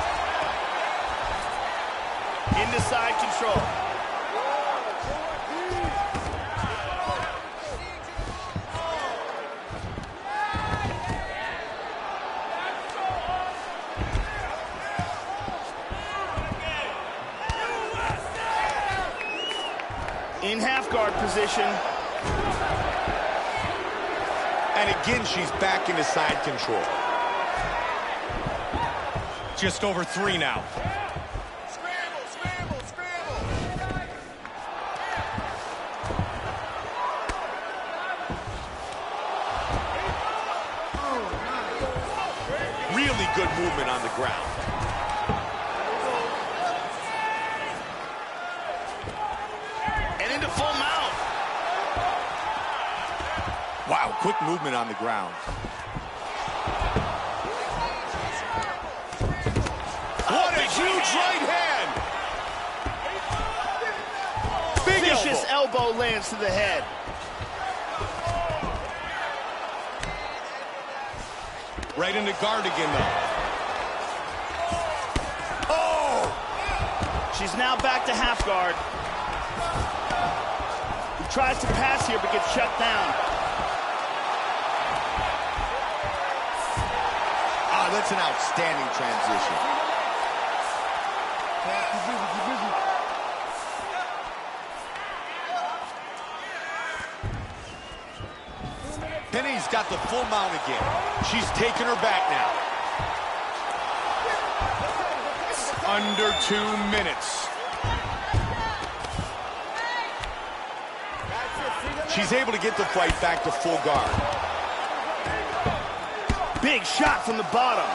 Into side control. In half guard position. And again, she's back into side control. Just over 3 now. Scramble, scramble, scramble. Really good movement on the ground. And into full mount. Wow, quick movement on the ground. What a huge right hand! Big Vicious elbow lands to the head. Right into guard again, though. Oh! She's now back to half guard. He tries to pass here, but gets shut down. Ah, that's an outstanding transition. Penny's got the full mount again. She's taking her back now. Under 2 minutes. She's able to get the fight back to full guard. Big shot from the bottom.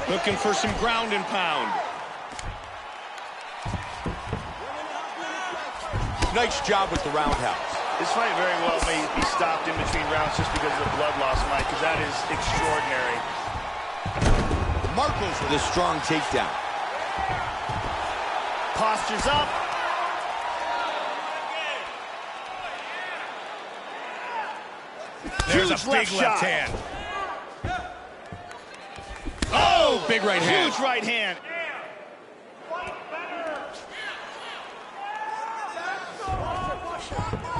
Looking for some ground and pound. Nice job with the roundhouse. This fight very well may be stopped in between rounds just because of the blood loss, Mike, because that is extraordinary. Marcos with a strong takedown. Postures up. There's Huge a big left hand. Oh, big right hand. Huge right hand.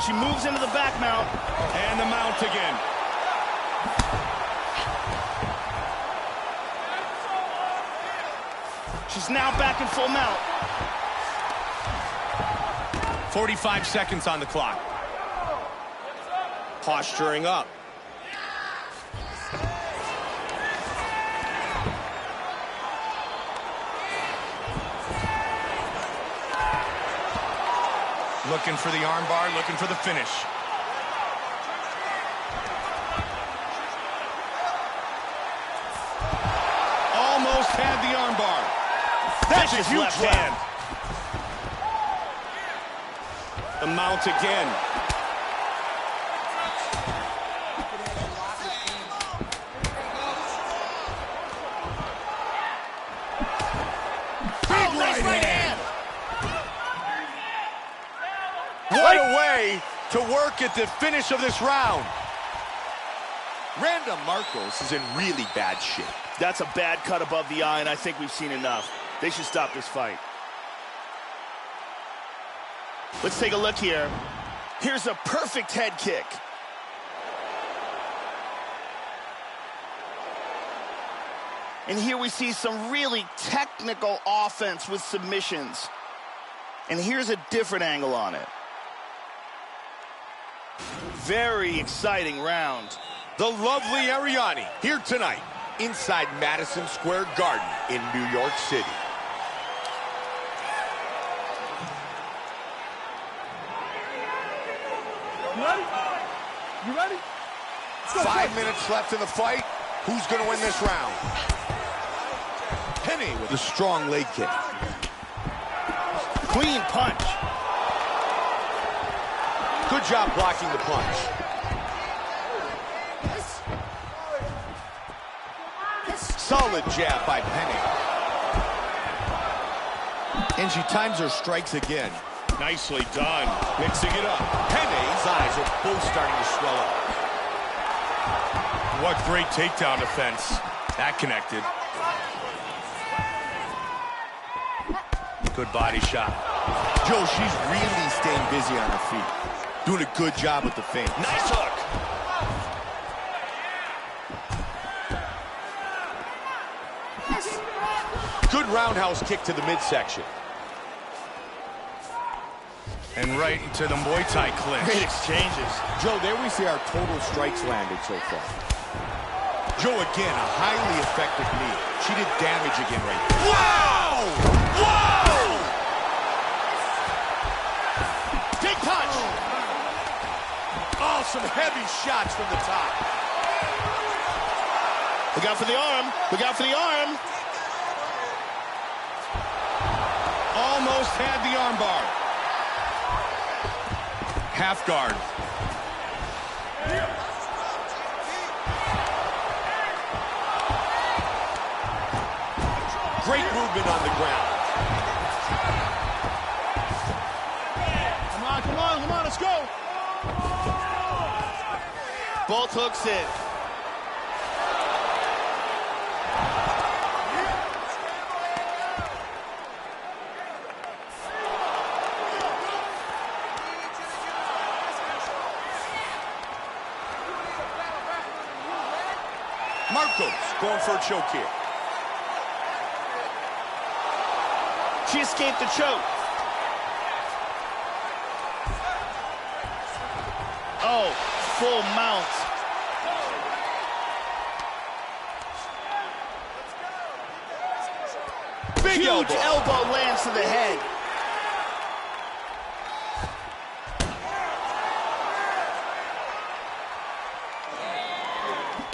She moves into the back mount. And the mount again. She's now back in full mount. 45 seconds on the clock. Posturing up. Looking for the armbar, looking for the finish. Almost had the armbar. That's a huge left hand. The mount again. Big right hand. What a way to work at the finish of this round. Randa Marcos is in really bad shape. That's a bad cut above the eye, and I think we've seen enough. They should stop this fight. Let's take a look here. Here's a perfect head kick. And here we see some really technical offense with submissions. And here's a different angle on it. Very exciting round. The lovely Ariani here tonight inside Madison Square Garden in New York City. You ready? You ready? 5 minutes left in the fight. Who's going to win this round? Penny with a strong leg kick. Clean punch. Good job blocking the punch. Solid jab by Penny. And she times her strikes again. Nicely done. Mixing it up. Penny's eyes are both starting to swell up. What great takedown defense. That connected. Good body shot. Joe, she's really staying busy on her feet. Doing a good job with the feint. Nice hook. Good roundhouse kick to the midsection. And right into the Muay Thai clinch. Great exchanges. Joe, there we see our total strikes landed so far. Joe, again, a highly effective knee. She did damage again right there. Wow! Wow! Big punch! Oh, some heavy shots from the top. Look out for the arm. Look out for the arm. Almost had the armbar. Half guard. Great movement on the ground. Come on, come on, come on, let's go. Both hooks in. Marcos going for a choke here. She escaped the choke. Oh, full mount. Big Huge elbow lands to the head.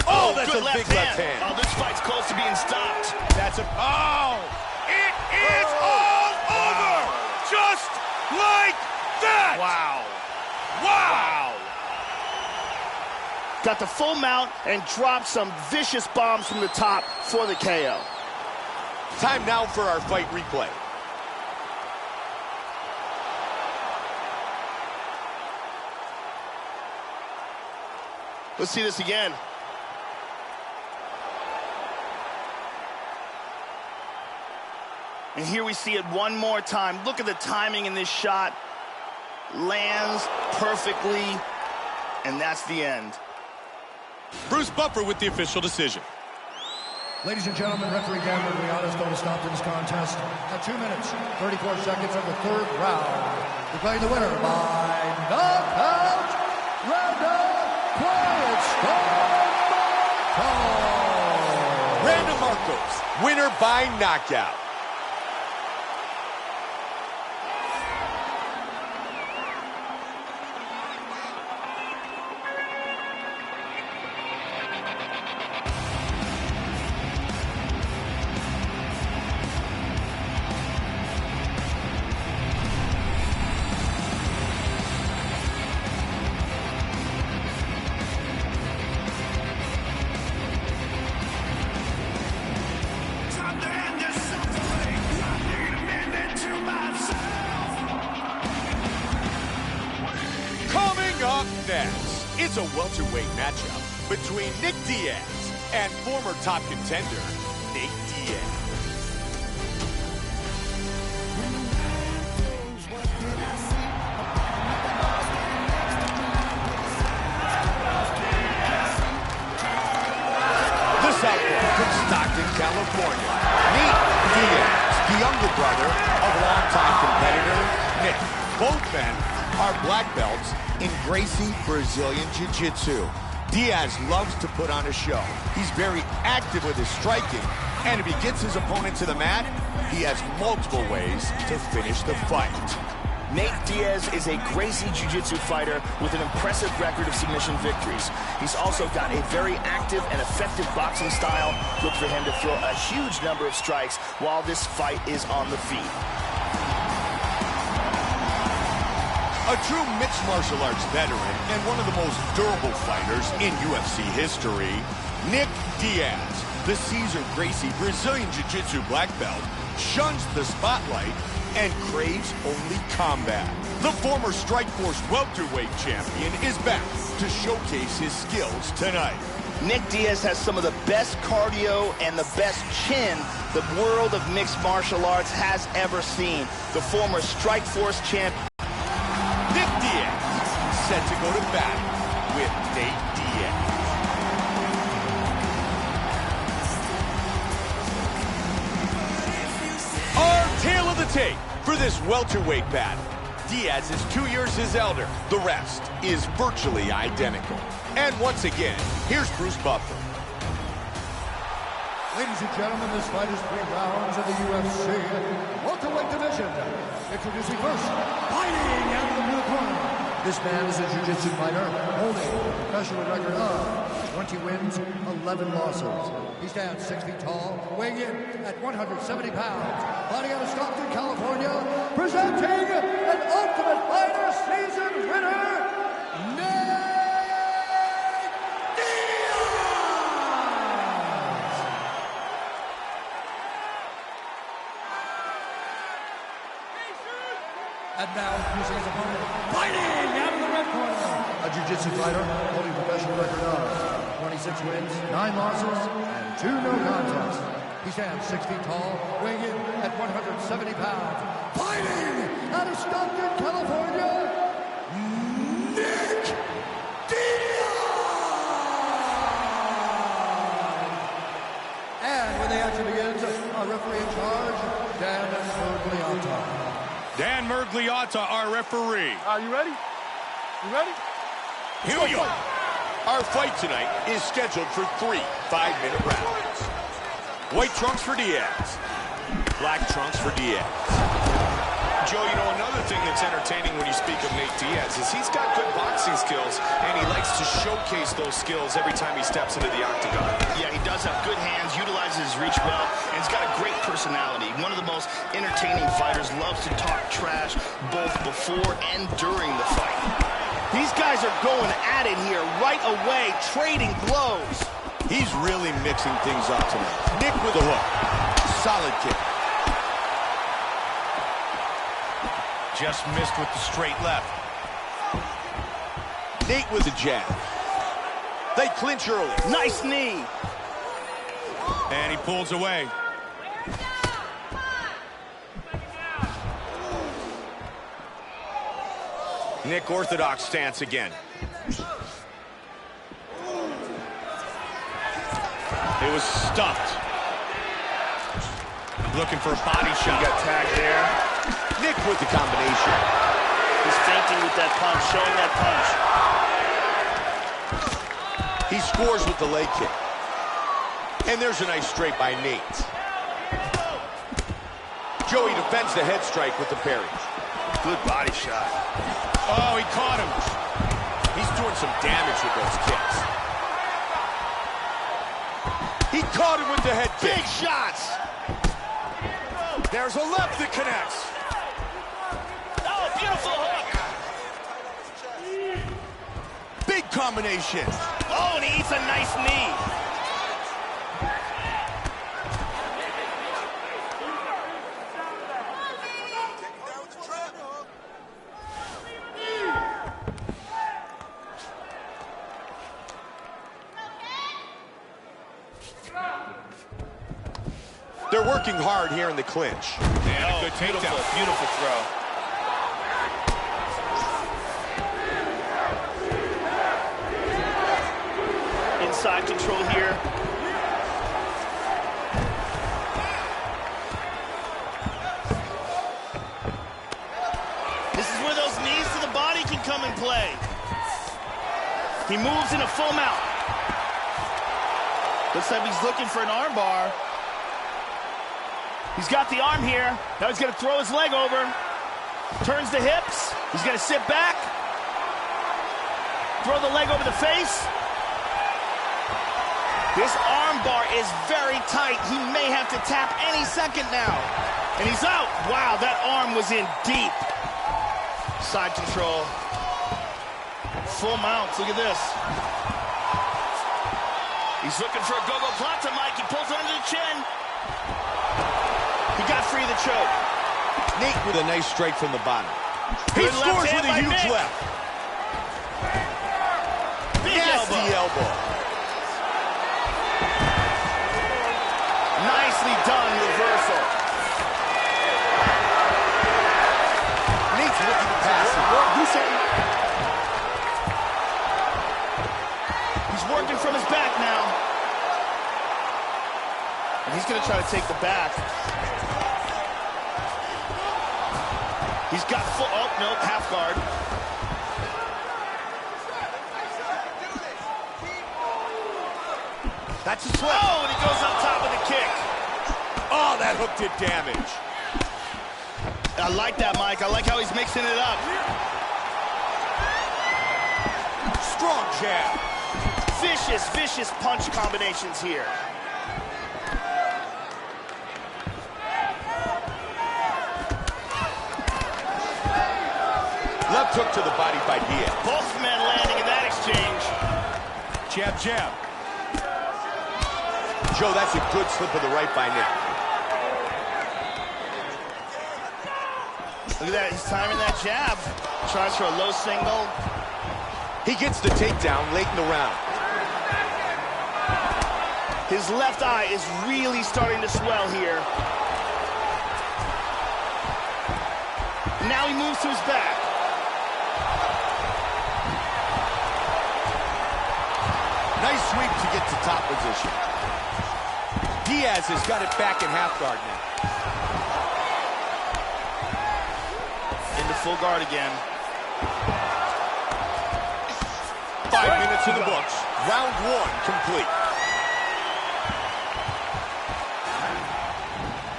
Oh, that's Good a big left hand. Oh, this fight's close to being stopped. That's a... Oh! It is all over! Just like that! Wow. Wow! Got the full mount and dropped some vicious bombs from the top for the KO. Time now for our fight replay. Let's see this again. And here we see it one more time. Look at the timing in this shot. Lands perfectly, and that's the end. Bruce Buffer with the official decision. Ladies and gentlemen, referee Gamble Rihanna's going to stop this contest at 2 minutes, 34 seconds of the third round. Declaring the winner by knockout, Randa Marcos, winner by knockout. Up next, it's a welterweight matchup between Nick Diaz and former top contender, Nate Diaz. The southpaw from Stockton, California, Nate Diaz, the younger brother of longtime competitor Nick. Both men are black belts in Gracie Brazilian Jiu-Jitsu. Diaz loves to put on a show. He's very active with his striking, and if he gets his opponent to the mat, he has multiple ways to finish the fight. Nate Diaz is a Gracie Jiu-Jitsu fighter with an impressive record of submission victories. He's also got a very active and effective boxing style. Look for him to throw a huge number of strikes while this fight is on the feet. A true mixed martial arts veteran and one of the most durable fighters in UFC history, Nick Diaz, the Cesar Gracie Brazilian Jiu-Jitsu black belt, shuns the spotlight and craves only combat. The former Strikeforce welterweight champion is back to showcase his skills tonight. Nick Diaz has some of the best cardio and the best chin the world of mixed martial arts has ever seen. The former Strikeforce champion. Nick Diaz set to go to battle with Nate Diaz. Our tale of the tape for this welterweight battle. Diaz is 2 years his elder. The rest is virtually identical. And once again, here's Bruce Buffer. Ladies and gentlemen, this fight is 3 rounds in the UFC welterweight division. Introducing first, fighting out of the blue corner. This man is a jiu-jitsu fighter holding a professional record of 20 wins, 11 losses. He stands 6 feet tall, weighing in at 170 pounds. Fighting out of Stockton, California, presenting an Ultimate Fighter season winner, Nate Diaz! And now, using his opponent, fighting out of the red corner. A jiu-jitsu fighter holding a professional record of 26 wins, 9 losses, and 2 no contests. He stands 6 feet tall, weighing in at 170 pounds. Fighting out of Stockton, California, Nick Diaz! And when the action begins, our referee in charge, Dan Mergliotta. Dan Mergliotta, our referee. Are you ready? You ready? Here we go. Our fight tonight is scheduled for 3 5-minute rounds. White trunks for Diaz. Black trunks for Diaz. Joe, you know, another thing that's entertaining when you speak of Nate Diaz is he's got good boxing skills, and he likes to showcase those skills every time he steps into the octagon. Yeah, he does have good hands, utilizes his reach well, and he's got a great personality. One of the most entertaining fighters, loves to talk trash both before and during the fight. These guys are going at it here right away, trading blows. He's really mixing things up tonight. Nick with a hook. Solid kick. Just missed with the straight left. Nate with a jab. They clinch early. Nice knee. And he pulls away. Nick orthodox stance again. It was stuffed. Looking for a body shot. He got tagged there. Nick with the combination. He's feinting with that punch, showing that punch. He scores with the leg kick. And there's a nice straight by Nate. Joey defends the head strike with the parry. Good body shot. Oh, he caught him. He's doing some damage with those kicks. He caught him with the head kick. Big shots. There's a left that connects. Oh, beautiful hook. Big combination. Oh, and he eats a nice knee. They're working hard here in the clinch. And a good takedown. Beautiful throw. Inside control here. This is where those knees to the body can come and play. He moves in a full mount. Looks like he's looking for an arm bar. He's got the arm here. Now he's going to throw his leg over. Turns the hips. He's going to sit back. Throw the leg over the face. This arm bar is very tight. He may have to tap any second now. And he's out. Wow, that arm was in deep. Side control. Full mounts. Look at this. He's looking for a go-go plata, Mike. He pulls under the chin. He got free of the choke. Nate with a nice strike from the bottom. He Good scores with a huge Nick. left. Big Nasty elbow. Nicely done reversal. Nate's looking to pass it. Do something. He's working from his back now. And he's going to try to take the back. He's got full, oh, no, half guard. That's a slip. Oh, and he goes up top with a kick. Oh, that hook did damage. I like that, Mike. I like how he's mixing it up. Strong jab. Vicious, vicious punch combinations here. Left hook to the body by Diaz. Both men landing in that exchange. Jab, jab. Joe, that's a good slip of the right by Nick. Look at that, he's timing that jab. Tries for a low single. He gets the takedown late in the round. His left eye is really starting to swell here. Now he moves to his back. Nice sweep to get to top position. Diaz has got it back in half guard now. Into full guard again. 5 minutes in the books. Round one complete.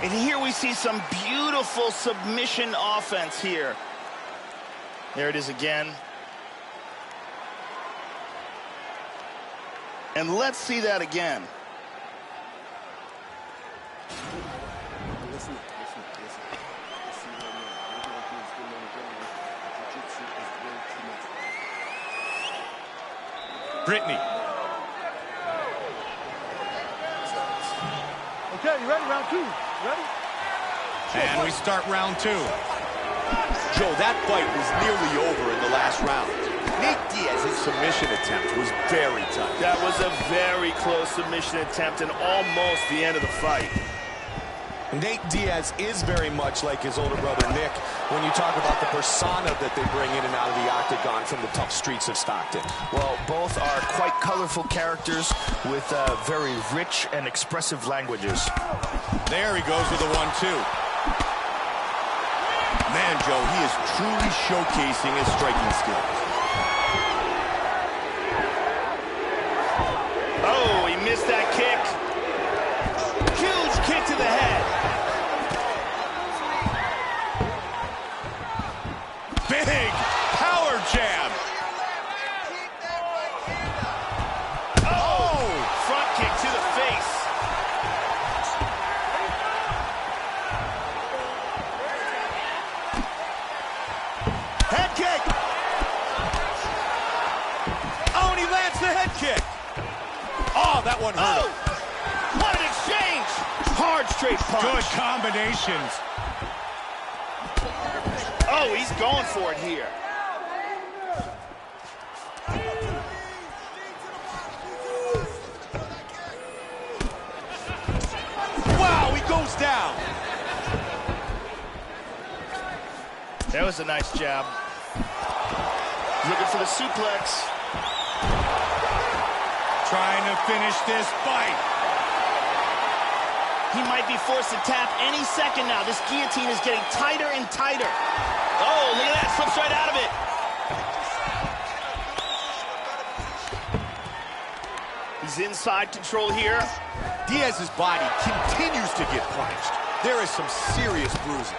And here we see some beautiful submission offense here. There it is again. And let's see that again. Listen. Listen right now. We're going to do is good money getting it. Jiu-jitsu is way too much fun. Brittany. Okay, you ready? Round two. Ready? And we start round two. Joe, that fight was nearly over in the last round. Nate Diaz's submission attempt was very tough. That was a very close submission attempt and almost the end of the fight. Nate Diaz is very much like his older brother Nick when you talk about the persona that they bring in and out of the octagon from the tough streets of Stockton. Well, both are quite colorful characters with very rich and expressive languages. There he goes with the 1-2. Man, Joe, he is truly showcasing his striking skills. Oh, he missed that kick. Huge kick to the head. Big power jab. Oh, front kick to the face. Head kick. Oh, and he lands the head kick. Oh, that one hurt him. What an exchange. Hard straight punch. Good combinations. Oh, he's going for it here. Wow, he goes was a nice jab. Looking for the suplex. Trying to finish this fight. He might be forced to tap any second now. This guillotine is getting tighter and tighter. Oh, look at that. Slips right out of it. He's inside control here. Diaz's body continues to get punched. There is some serious bruising.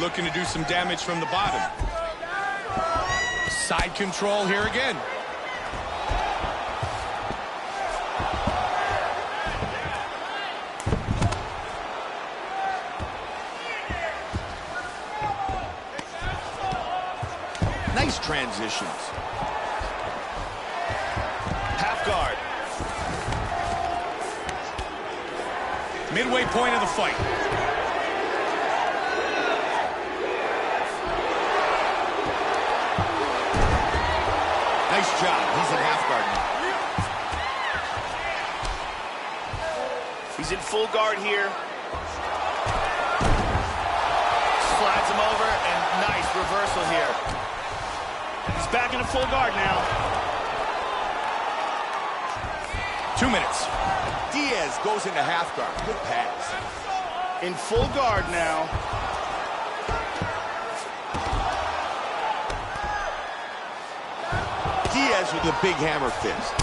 Looking to do some damage from the bottom. Side control here again. Nice transitions. Half guard. Midway point of the fight. Nice job. He's in half guard now. He's in full guard here. Slides him over, and nice reversal here. He's back into full guard now. 2 minutes. Diaz goes into half guard. Good pass. In full guard now. Diaz with a big hammer fist.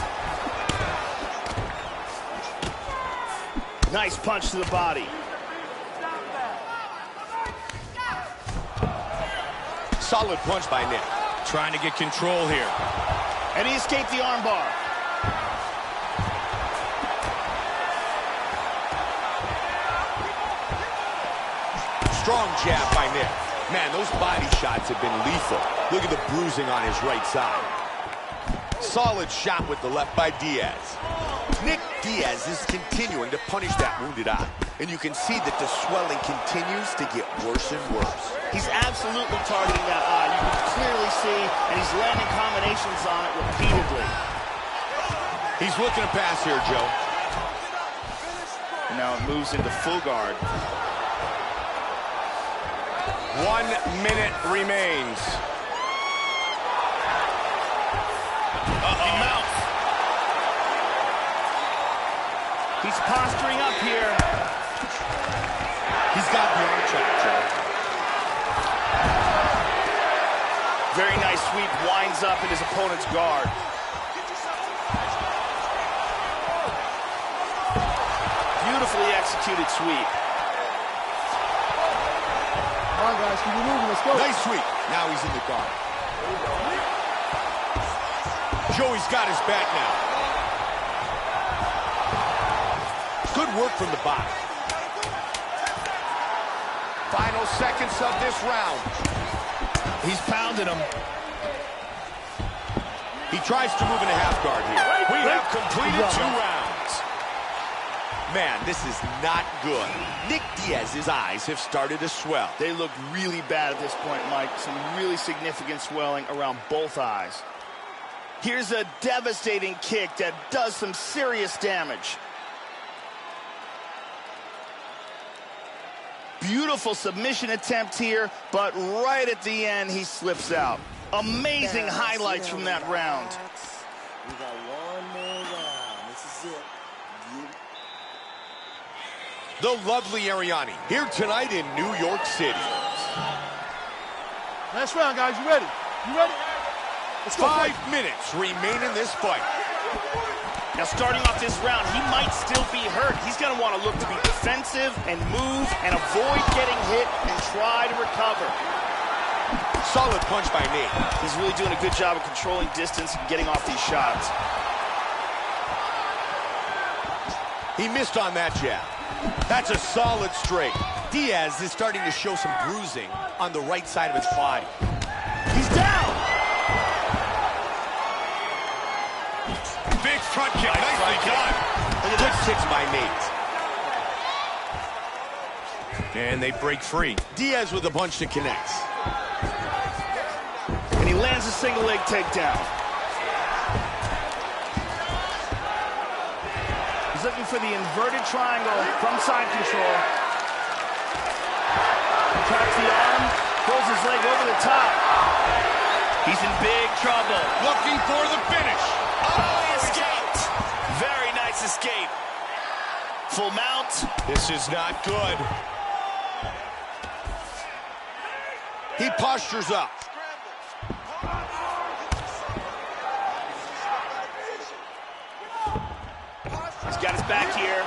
Nice punch to the body. Solid punch by Nick. Trying to get control here. And he escaped the armbar. Strong jab by Nick. Man, those body shots have been lethal. Look at the bruising on his right side. Solid shot with the left by Diaz. Nick Diaz is continuing to punish that wounded eye. And you can see that the swelling continues to get worse and worse. He's absolutely targeting that eye. You can clearly see, and he's landing combinations on it repeatedly. He's looking to pass here, Joe. And now it moves into full guard. 1 minute remains. He mounts. He's posturing up here. He's got the arm check, Joe. Very nice sweep, winds up in his opponent's guard. Beautifully executed sweep. Come on, guys, keep moving, let's go. Nice sweep. Now he's in the guard. Joey's got his back now. Good work from the bottom. Final seconds of this round. He's pounding him. He tries to move into half guard here. We have completed 2 rounds. Man, this is not good. Nick Diaz's eyes have started to swell. They look really bad at this point, Mike. Some really significant swelling around both eyes. Here's a devastating kick that does some serious damage. Beautiful submission attempt here, but right at the end, he slips out. Amazing highlights from that round. We got one more round. This is it. The lovely Ariani here tonight in New York City. Last round, guys. You ready? You ready? Let's go. 5 minutes remain in this fight. Now, starting off this round, he might still be hurt. He's going to want to look to be defensive and move and avoid getting hit and try to recover. Solid punch by Nate. He's really doing a good job of controlling distance and getting off these shots. He missed on that jab. That's a solid straight. Diaz is starting to show some bruising on the right side of his body. He's down! Big front kick, nicely done. Good kicks by Nate. And they break free. Diaz with a punch that connects. And he lands a single leg takedown. He's looking for the inverted triangle from side control. He's in big trouble. Looking for the finish. Oh, he escaped. Very nice escape. Full mount. This is not good. He postures up. He's got his back here.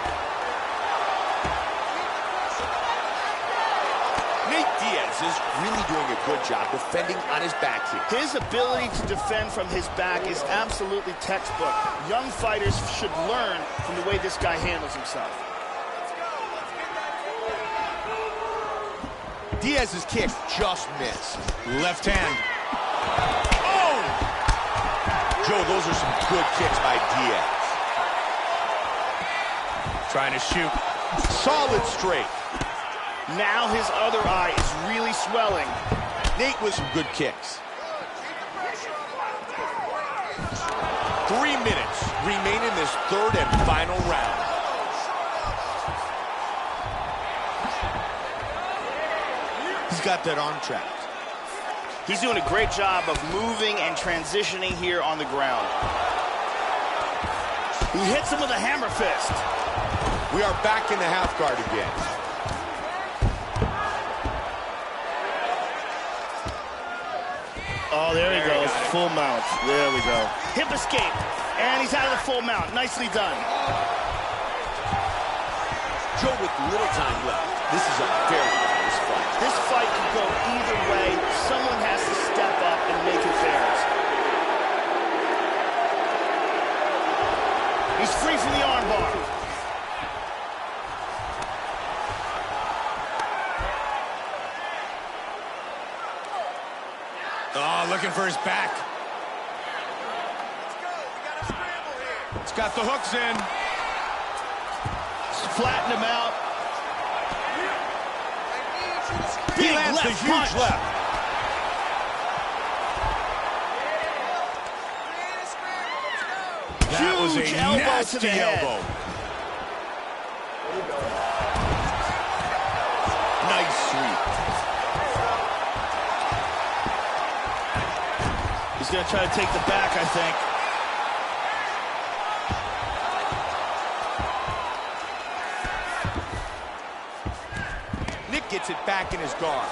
Nate Diaz is really doing a good job defending on his back here. His ability to defend from his back is absolutely textbook. Young fighters should learn from the way this guy handles himself. Diaz's kick just missed. Left hand. Oh! Joe, those are some good kicks by Diaz. Trying to shoot. Solid straight. Now his other eye is really swelling. Nate with some good kicks. 3 minutes remain in this third and final round. He's got that arm trapped. He's doing a great job of moving and transitioning here on the ground. He hits him with a hammer fist. We are back in the half guard again. Oh, there he goes. Full mount. There we go. Hip escape. And he's out of the full mount. Nicely done. Joe, with little time left, this is a very close fight. This fight can go either way. Someone has to step up and make it theirs. He's free from the armbar. Oh, looking for his back. It's got the hooks in. Flatten him out. He lands a huge left. That was a Huge elbow to the nasty head. elbow. Nice sweep. He's going to try to take the back, I think. Nick gets it back in his guard.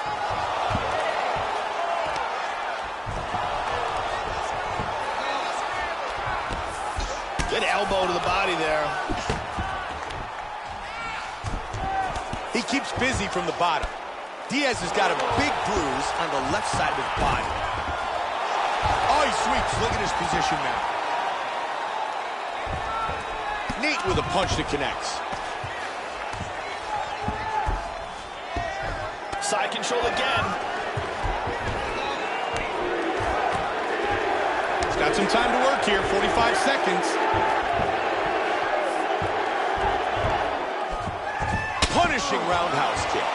Good elbow to the body there. He keeps busy from the bottom. Diaz has got a big bruise on the left side of his body. Oh, he sweeps. Look at his position now. Nate with a punch that connects. Side control again. He's got some time to work here, 45 seconds. Punishing roundhouse kick.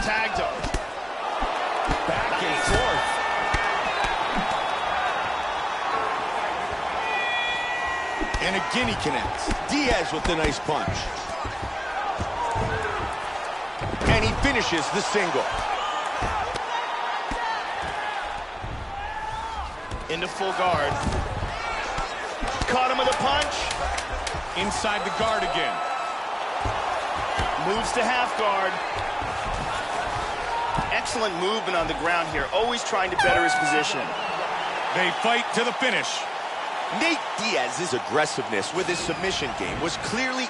Tagged him. Back and forth. And again he connects. Diaz with the nice punch. And he finishes the single. Into full guard. Caught him with a punch. Inside the guard again. Moves to half guard. Excellent movement on the ground here. Always trying to better his position. They fight to the finish. Nate Diaz's aggressiveness with his submission game was clearly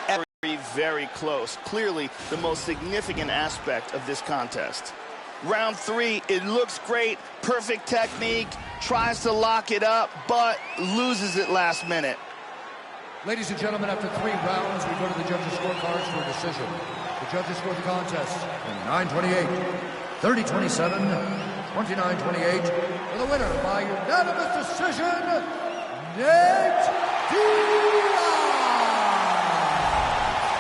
Very close. Clearly the most significant aspect of this contest. Round 3, it looks great. Perfect technique. Tries to lock it up, but loses it last minute. Ladies and gentlemen, after 3 rounds, we go to the judges' scorecards for a decision. The judges scored the contest in 9-28, 30-27, 29-28. For the winner by unanimous decision, Nate Diaz!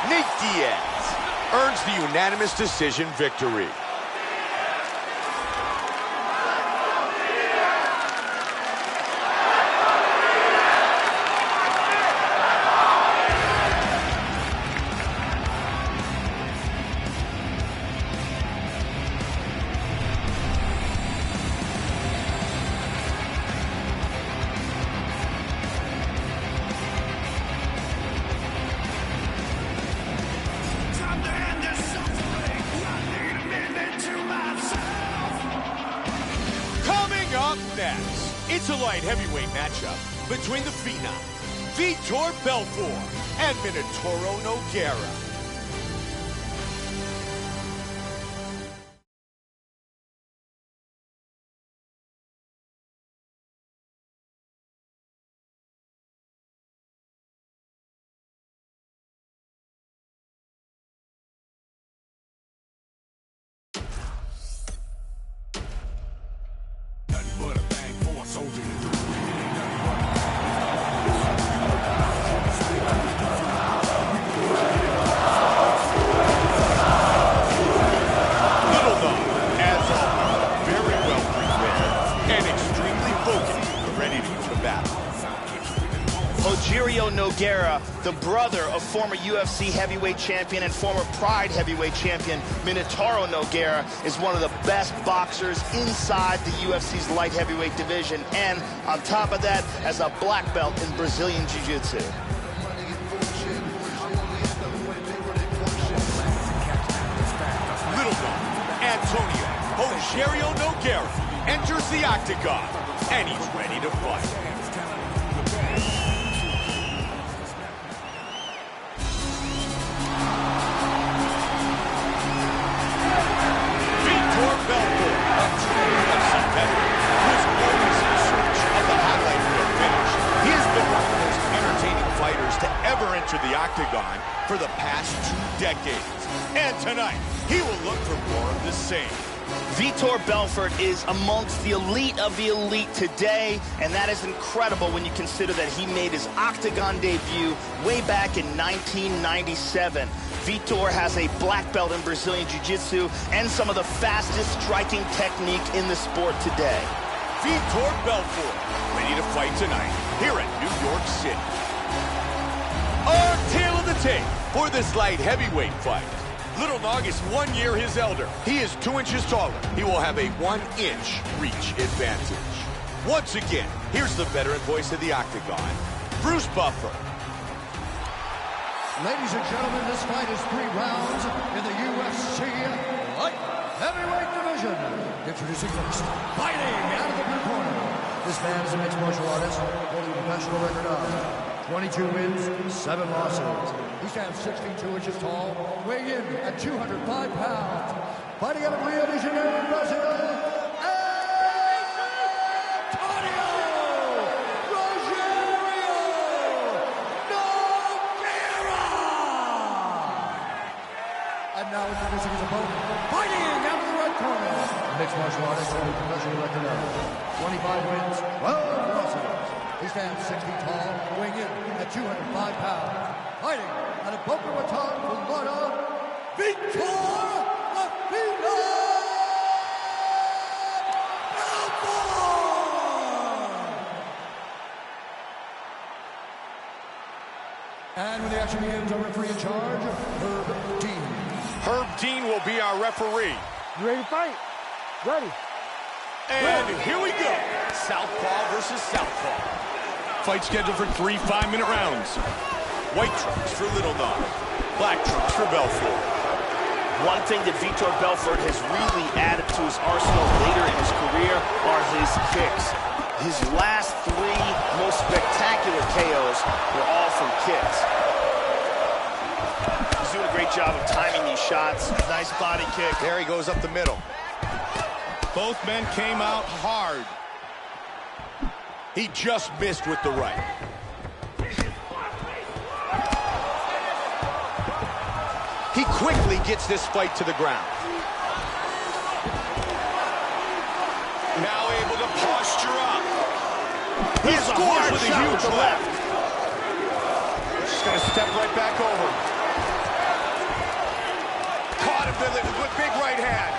Nate Diaz earns the unanimous decision victory. next. It's a light heavyweight matchup between the phenom, Vitor Belfort, and Minotauro Nogueira. Nogueira, the brother of former UFC heavyweight champion and former Pride heavyweight champion Minotauro Nogueira, is one of the best boxers inside the UFC's light heavyweight division, and on top of that, as a black belt in Brazilian Jiu-Jitsu. Little dog, Antonio Rogerio Nogueira enters the octagon, and he's ready to fight. To the octagon for the past 2 decades. And tonight, he will look for more of the same. Vitor Belfort is amongst the elite of the elite today, and that is incredible when you consider that he made his octagon debut way back in 1997. Vitor has a black belt in Brazilian Jiu-Jitsu and some of the fastest striking technique in the sport today. Vitor Belfort, ready to fight tonight here at New York City. Our tail of the tape for this light heavyweight fight. Little Nog is 1 year his elder. He is 2 inches taller. He will have a 1-inch reach advantage. Once again, here's the veteran voice of the octagon, Bruce Buffer. Ladies and gentlemen, this fight is 3 rounds in the UFC light heavyweight division. Introducing first, fighting out of the blue corner. This man is a mixed martial artist holding a professional record of 22 wins, 7 losses. He stands 62 inches tall, weighing in at 205 pounds. Fighting out of Rio de Janeiro, Brazil, Antonio Rogerio Nogueira! And now introducing his opponent, fighting out of the red corner. Mixed martial artist holding a professional record of 25 wins, 12 losses. He stands 6 feet tall, weighing in at 205 pounds. Fighting out of Boca Raton, Florida, Vitor Belfort! And when the action begins, our referee in charge, Herb Dean. Herb Dean will be our referee. You ready to fight? Ready. And here we go. Southpaw versus Southpaw. Fight scheduled for 3 5-minute rounds. White trunks for Little Nog. Black trunks for Belfort. One thing that Vitor Belfort has really added to his arsenal later in his career are his kicks. His last 3 most spectacular KOs were all from kicks. He's doing a great job of timing these shots. Nice body kick. There he goes up the middle. Both men came out hard. He just missed with the right. He quickly gets this fight to the ground. Now able to posture up. He scores with a huge left. Just going to step right back over. Caught him with big right hand.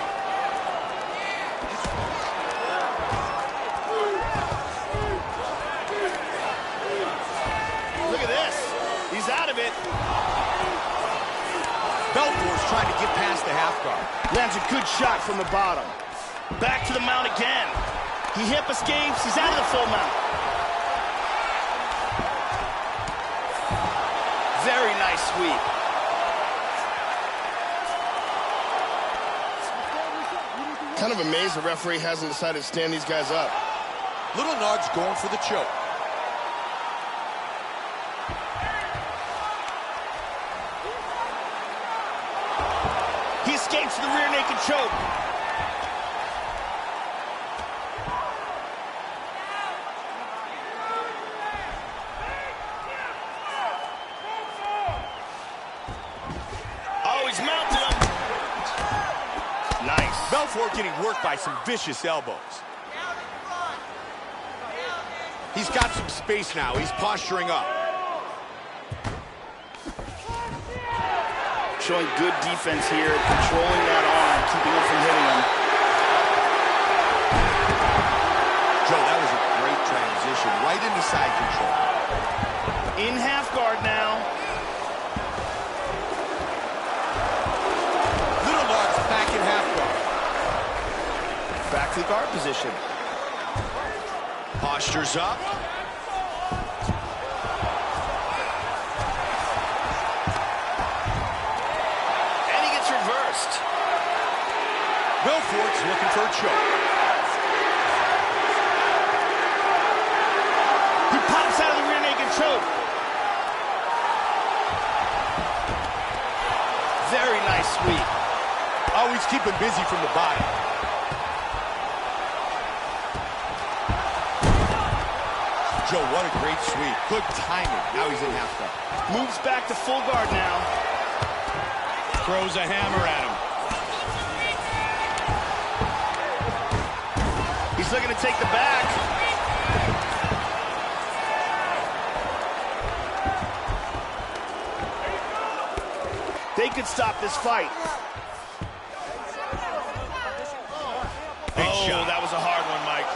Look at this. He's out of it. Belfort's trying to get past the half guard. Lands a good shot from the bottom. Back to the mount again. He hip escapes. He's out of the full mount. Very nice sweep. Kind of amazed the referee hasn't decided to stand these guys up. Little Nard's going for the choke. He escapes the rear naked choke. Oh, he's mounted him. Nice. Belfort getting worked by some vicious elbows. He's got some space now. He's posturing up. Showing good defense here, controlling that arm, keeping it from hitting him. Joe, that was a great transition, right into side control. In half guard now. Little Nard's back in half guard. Back to the guard position. Postures up. And he gets reversed. Belfort's looking for a choke. He pops out of the rear naked choke. Very nice sweep. Always keeping busy from the body. Joe, what a great sweep. Good timing. Now he's in half guard. Moves back to full guard now. Throws a hammer at him. He's looking to take the back. They could stop this fight. Big Oh, shot. that was a hard one, Mike.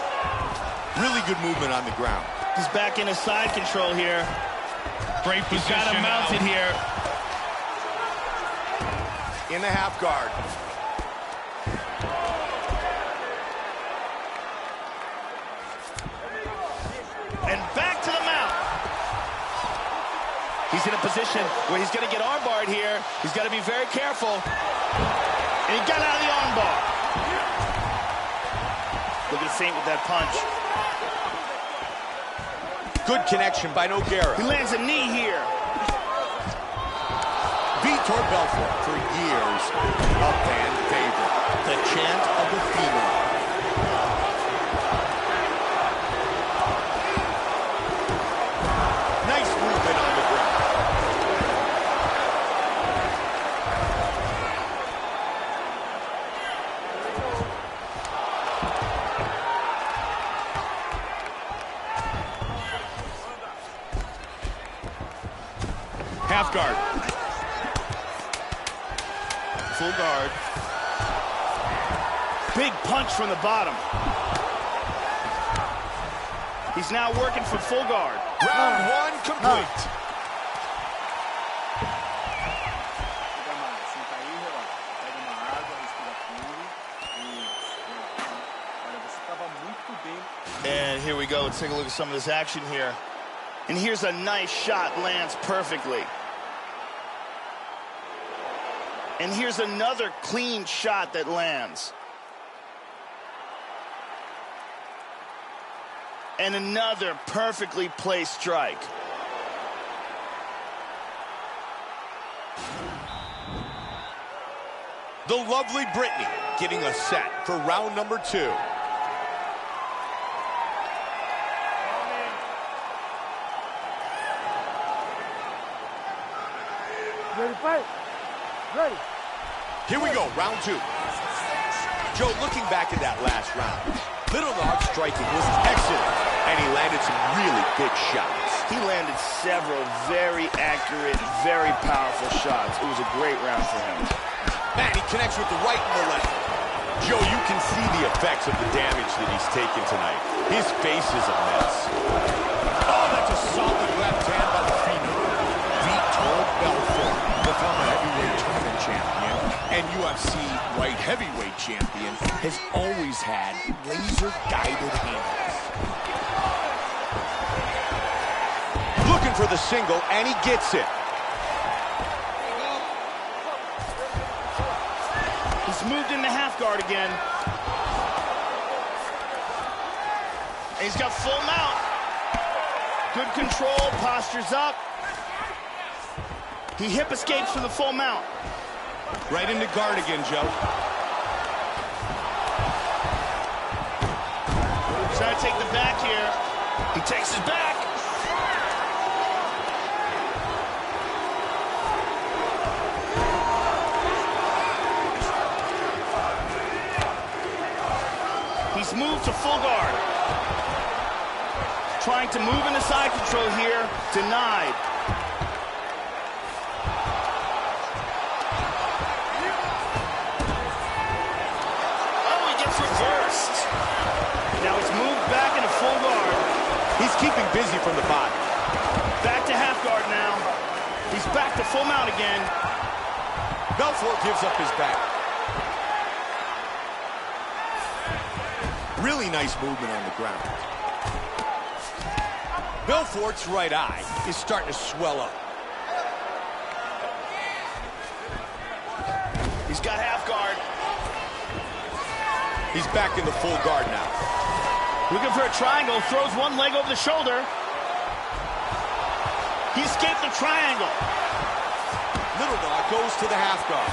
Really good movement on the ground. He's back into side control here. Great He's position. got him mounted here. In the half guard. And back to the mount. He's in a position where he's going to get armbarred here. He's got to be very careful. And he got out of the armbar. Look at the feint with that punch. Good connection by Nogueira. He lands a knee here. Vitor Belfort, for years, a fan favorite. The chant of the female. Nice movement on the ground. Half guard. Full guard. Big punch from the bottom. He's now working for full guard. Round one complete. And here we go. Let's take a look at some of this action here. And here's a nice shot, lands perfectly. And here's another clean shot that lands. And another perfectly placed strike. The lovely Brittany getting a set for round number 2. Ready to fight? Ready. Here we go, round 2. Joe, looking back at that last round, Little Nard's striking was excellent, and he landed some really big shots. He landed several very accurate, very powerful shots. It was a great round for him. Man, he connects with the right and the left. Joe, you can see the effects of the damage that he's taken tonight. His face is a mess. Oh, that's a solid left hand by the female. Vitor Belfort, the former heavyweight tournament champion and UFC light heavyweight champion, has always had laser-guided hands. Looking for the single, and he gets it. He's moved into half guard again. He's got full mount. Good control, postures up. He hip escapes from the full mount. Right into guard again, Joe. Trying to take the back here. He takes his back. He's moved to full guard. Trying to move into side control here. Denied. Oh, he gets reversed. Now he's moved back into full guard. He's keeping busy from the bottom. Back to half guard now. He's back to full mount again. Belfort gives up his back. Really nice movement on the ground. Belfort's right eye is starting to swell up. He's got half guard. He's back in the full guard now. Looking for a triangle, throws one leg over the shoulder. He escaped the triangle. Little Dog goes to the half guard.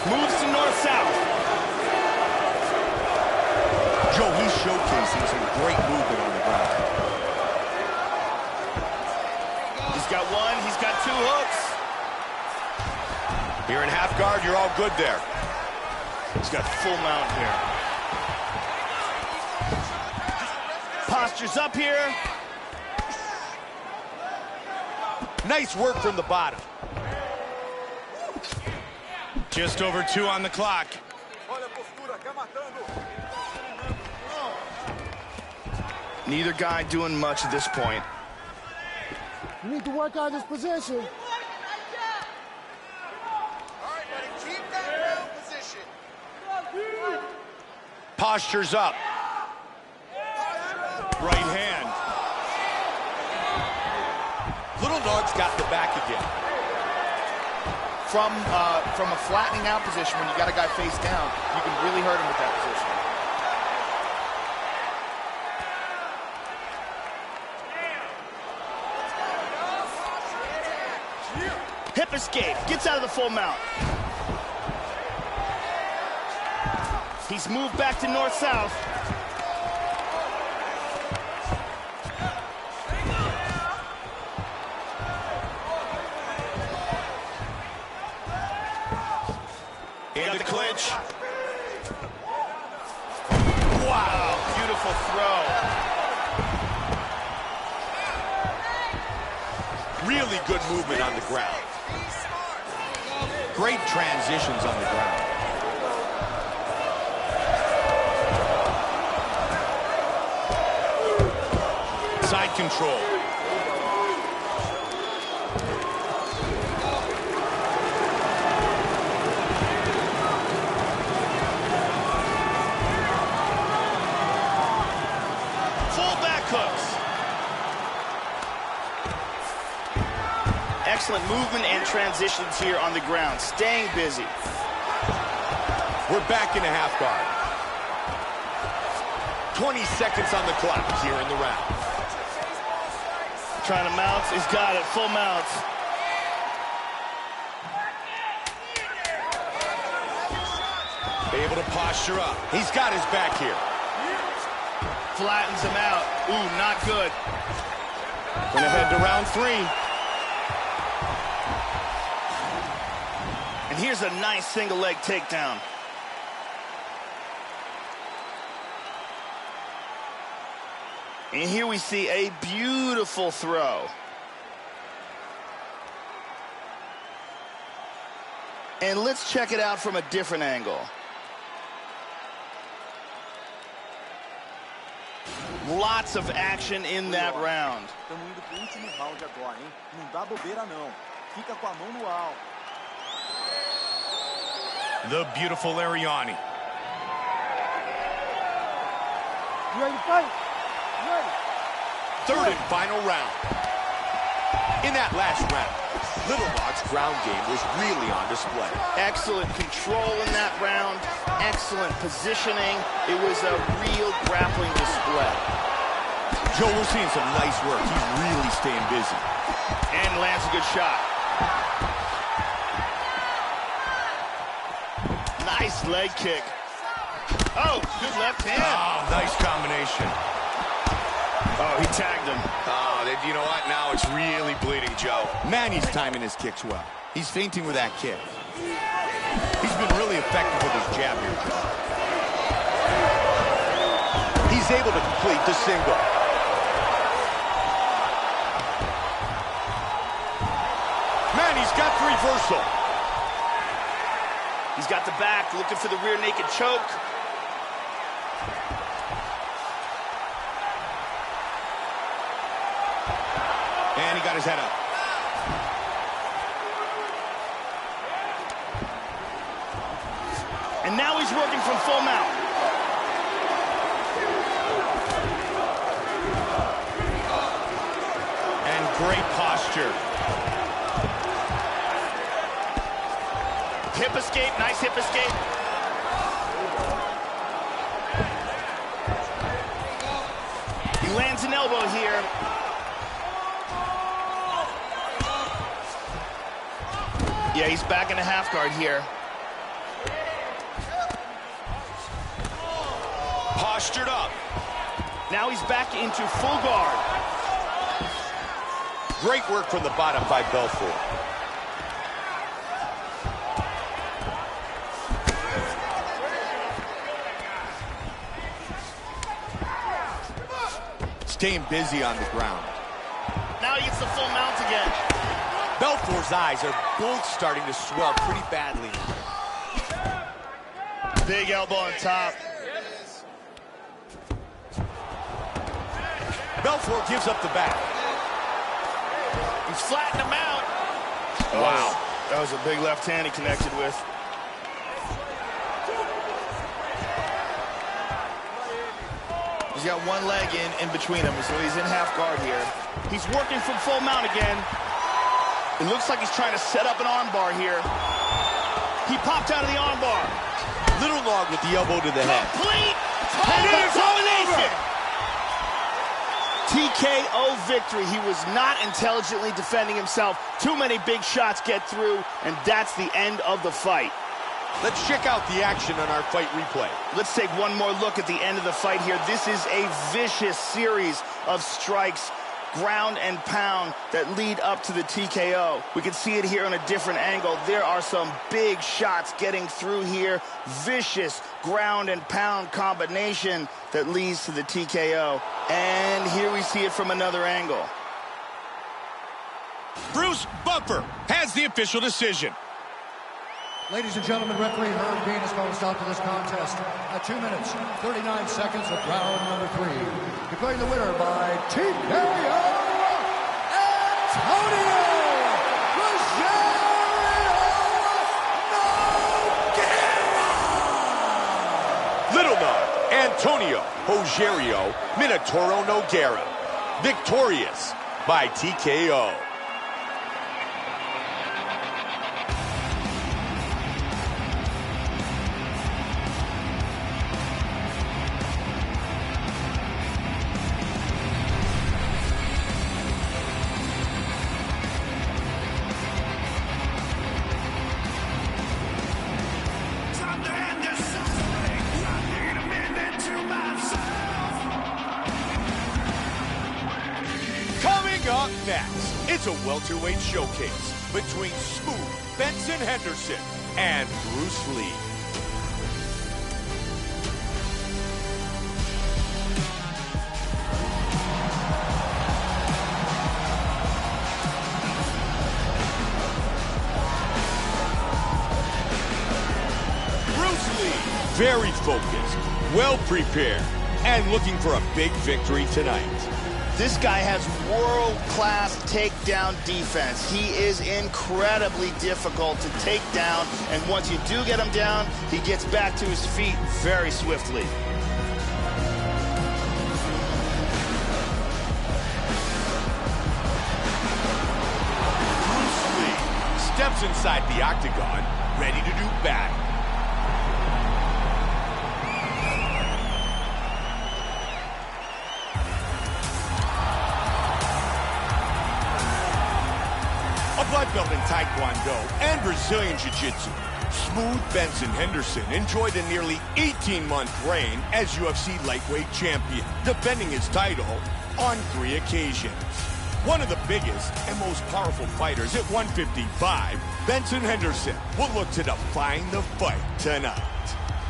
Moves to north-south. Joe, he's showcasing some great movement on the ground. He's got one, he's got two hooks. Here in half guard, you're all good there. He's got full mount here. Postures up here. Nice work from the bottom. Just over 2 on the clock. Neither guy doing much at this point. You need to work on this position. All right, buddy, keep that ground position. Postures up. Right hand. Little Dog's got the back again. From a flattening out position, when you got a guy face down, you can really hurt him with that position. Hip escape, gets out of the full mount. He's moved back to north-south. Into clinch. Wow, beautiful throw. Really good movement on the ground. Great transitions on the ground. Side control. Excellent movement and transitions here on the ground. Staying busy. We're back in a half guard. 20 seconds on the clock here in the round. Trying to mount. He's got it. Full mounts. Able to posture up. He's got his back here. Flattens him out. Ooh, not good. Gonna head to round 3. And here's a nice single leg takedown. And here we see a beautiful throw. And let's check it out from a different angle. Lots of action in that round. Estamos indo pro último round agora, hein? Não dá bobeira não. Fica com a mão no alto. The beautiful Ariani. You ready to fight? You ready? Third and final round. In that last round, Little Nog's ground game was really on display. Excellent control in that round. Excellent positioning. It was a real grappling display. Joe, we're seeing some nice work. He's really staying busy. And lands a good shot. Nice leg kick. Oh, good left hand. Oh, nice combination. Oh, he tagged him. Oh, you know what? Now it's really bleeding, Joe. Manny's timing his kicks well. He's feinting with that kick. He's been really effective with his jab here, Joe. He's able to complete the single. Manny's got the reversal. He's got the back, looking for the rear naked choke. And he got his head up. And now he's working from full mount. And great posture. Hip escape, nice hip escape. He lands an elbow here. Yeah, he's back in a half guard here. Postured up. Now he's back into full guard. Great work from the bottom by Belfort. Staying busy on the ground. Now he gets the full mount again. Belfort's eyes are both starting to swell pretty badly. Big elbow on top. Belfort gives up the back. He's flattened him out. Wow. That was a big left hand he connected with. He's got one leg in between them, so he's in half guard here. He's working from full mount again. It looks like he's trying to set up an armbar here. He popped out of the armbar. Little Nog with the elbow to the head. Complete total domination. TKO victory. He was not intelligently defending himself. Too many big shots get through, and that's the end of the fight. Let's check out the action on our fight replay. Let's take one more look at the end of the fight here. This is a vicious series of strikes, ground and pound, that lead up to the TKO. We can see it here on a different angle. There are some big shots getting through here. Vicious ground and pound combination that leads to the TKO. And here we see it from another angle. Bruce Buffer has the official decision. Ladies and gentlemen, referee Herb Dean has called a stop to this contest at 2 minutes, 39 seconds of round number 3. Declaring the winner by TKO, Antonio Rogerio Nogueira! Little Nog, Antonio Rogerio Minotauro Nogueira. Victorious by TKO. Up next, it's a welterweight showcase between Smooth Benson Henderson and Bruce Lee. Bruce Lee, very focused, well prepared, and looking for a big victory tonight. This guy has world-class takedown defense. He is incredibly difficult to take down, and once you do get him down, he gets back to his feet very swiftly. Bruce Lee steps inside the octagon, ready to do battle. A black belt in Taekwondo and Brazilian Jiu-Jitsu, Smooth Benson Henderson enjoyed a nearly 18-month reign as UFC lightweight champion, defending his title on 3 occasions. One of the biggest and most powerful fighters at 155, Benson Henderson will look to define the fight tonight.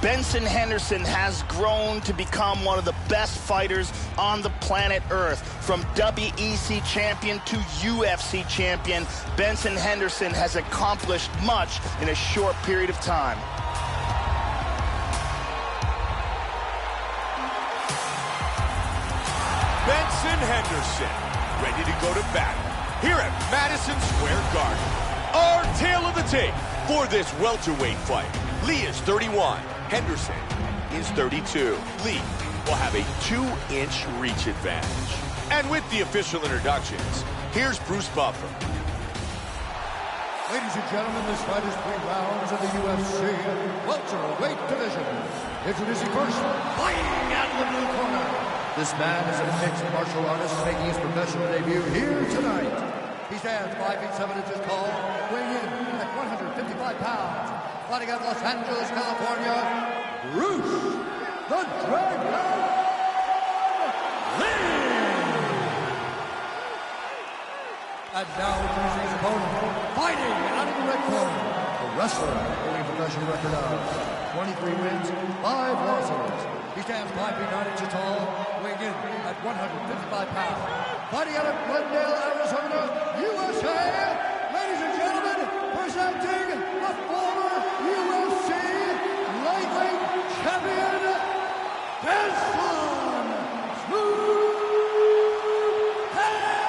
Benson Henderson has grown to become one of the best fighters on the planet Earth. From WEC champion to UFC champion, Benson Henderson has accomplished much in a short period of time. Benson Henderson, ready to go to battle here at Madison Square Garden. Our tale of the tape for this welterweight fight. Lee is 31. Henderson is 32. Lee will have a 2-inch reach advantage. And with the official introductions, here's Bruce Buffer. Ladies and gentlemen, this fight is 3 rounds in the UFC welterweight division. Introducing first, fighting out of the blue corner. This man is a mixed martial artist making his professional debut here tonight. He stands 5 feet 7 inches tall, weighing in at 155 pounds. Fighting out of Los Angeles, California, Bruce the Dragon Lee! And now introducing his opponent, fighting out of the red corner, the wrestler holding a professional record of 23 wins, 5 losses. He stands 5 feet 9 inches tall, weighing in at 155 pounds. Fighting out of Glendale, Arizona, USA, ladies and gentlemen, presenting the former UFC lightweight champion, Benson Smooth Henderson!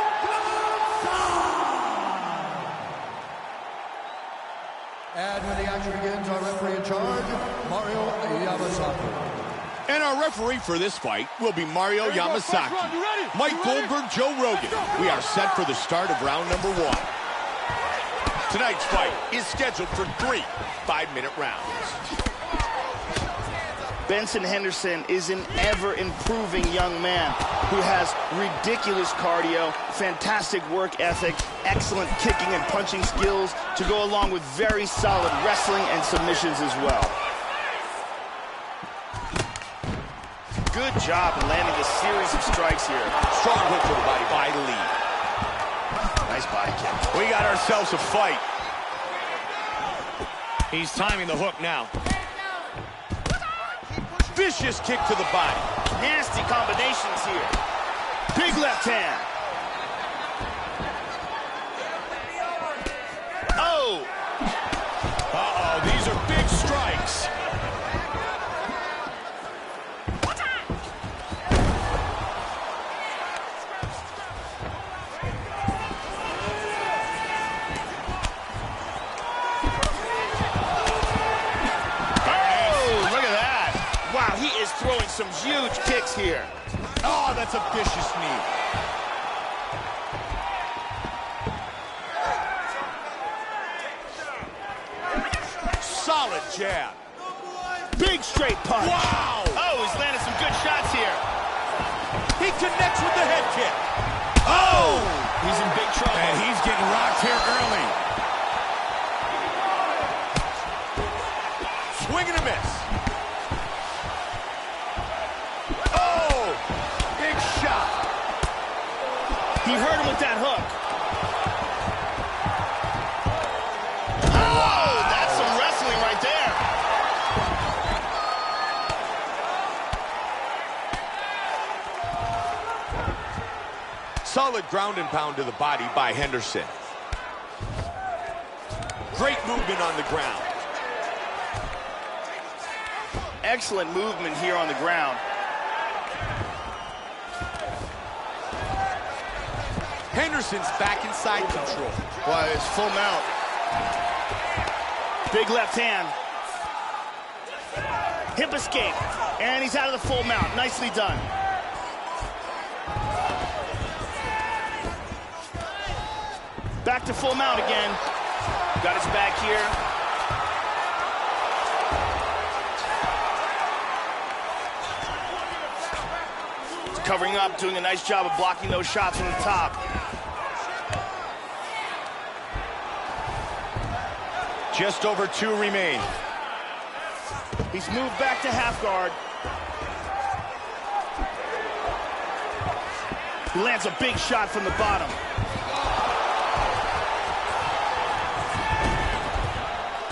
And when the action begins, our referee in charge, Mario Yamasaki. And our referee for this fight will be Mario Yamasaki. Mike Goldberg, Joe Rogan. We are set for the start of round number 1. Tonight's fight is scheduled for 3 5-minute rounds. Benson Henderson is an ever-improving young man who has ridiculous cardio, fantastic work ethic, excellent kicking and punching skills to go along with very solid wrestling and submissions as well. Good job in landing a series of strikes here. Strong hook to the body by Lee. Nice body kick. We got ourselves a fight. He's timing the hook now. Vicious kick to the body. Nasty combinations here. Big left hand. Oh! Uh-oh, these are big strikes. Throwing some huge kicks here. Oh, that's a vicious knee. Solid jab. Big straight punch. Wow. Oh, he's landed some good shots here. He connects with the head kick. Oh! He's in big trouble. And he's getting rocked here early. Swing and a miss. He hurt him with that hook. Oh, that's some wrestling right there. Solid ground and pound to the body by Henderson. Great movement on the ground. Excellent movement here on the ground. Henderson's back inside control. Well, it's full mount. Big left hand. Hip escape. And he's out of the full mount. Nicely done. Back to full mount again. Got his back here. He's covering up, doing a nice job of blocking those shots from the top. Just over 2 remain. He's moved back to half guard. He lands a big shot from the bottom.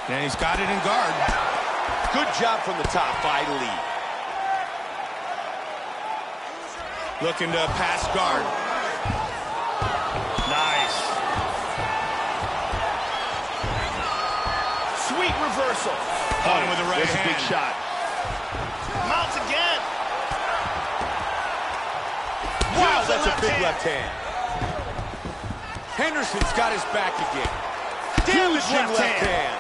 And he's got it in guard. Good job from the top by Lee. Looking to pass guard. Nice. Sweet reversal. Caught him with the right hand. There's a big shot. Mounts again. Wow, that's a big left hand. Henderson's got his back again. Damaging left hand.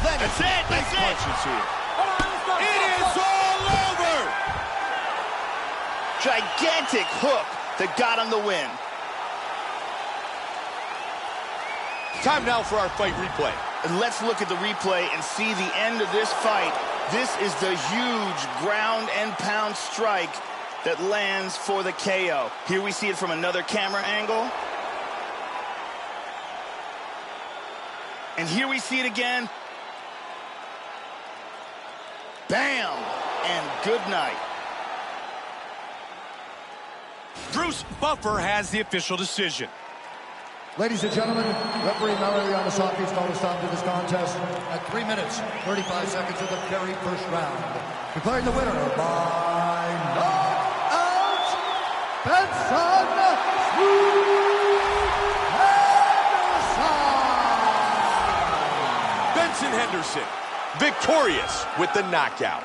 That's it. That's it. Punches here. It is all over. Gigantic hook that got him the win. Time now for our fight replay. And let's look at the replay and see the end of this fight. This is the huge ground and pound strike that lands for the KO. Here we see it from another camera angle. And here we see it again. Bam! And good night. Bruce Buffer has the official decision. Ladies and gentlemen, referee Mario Yamasaki has called a stop to this contest at 3 minutes, 35 seconds of the very first round. Declaring the winner by knockout, Benson Henderson, victorious with the knockout.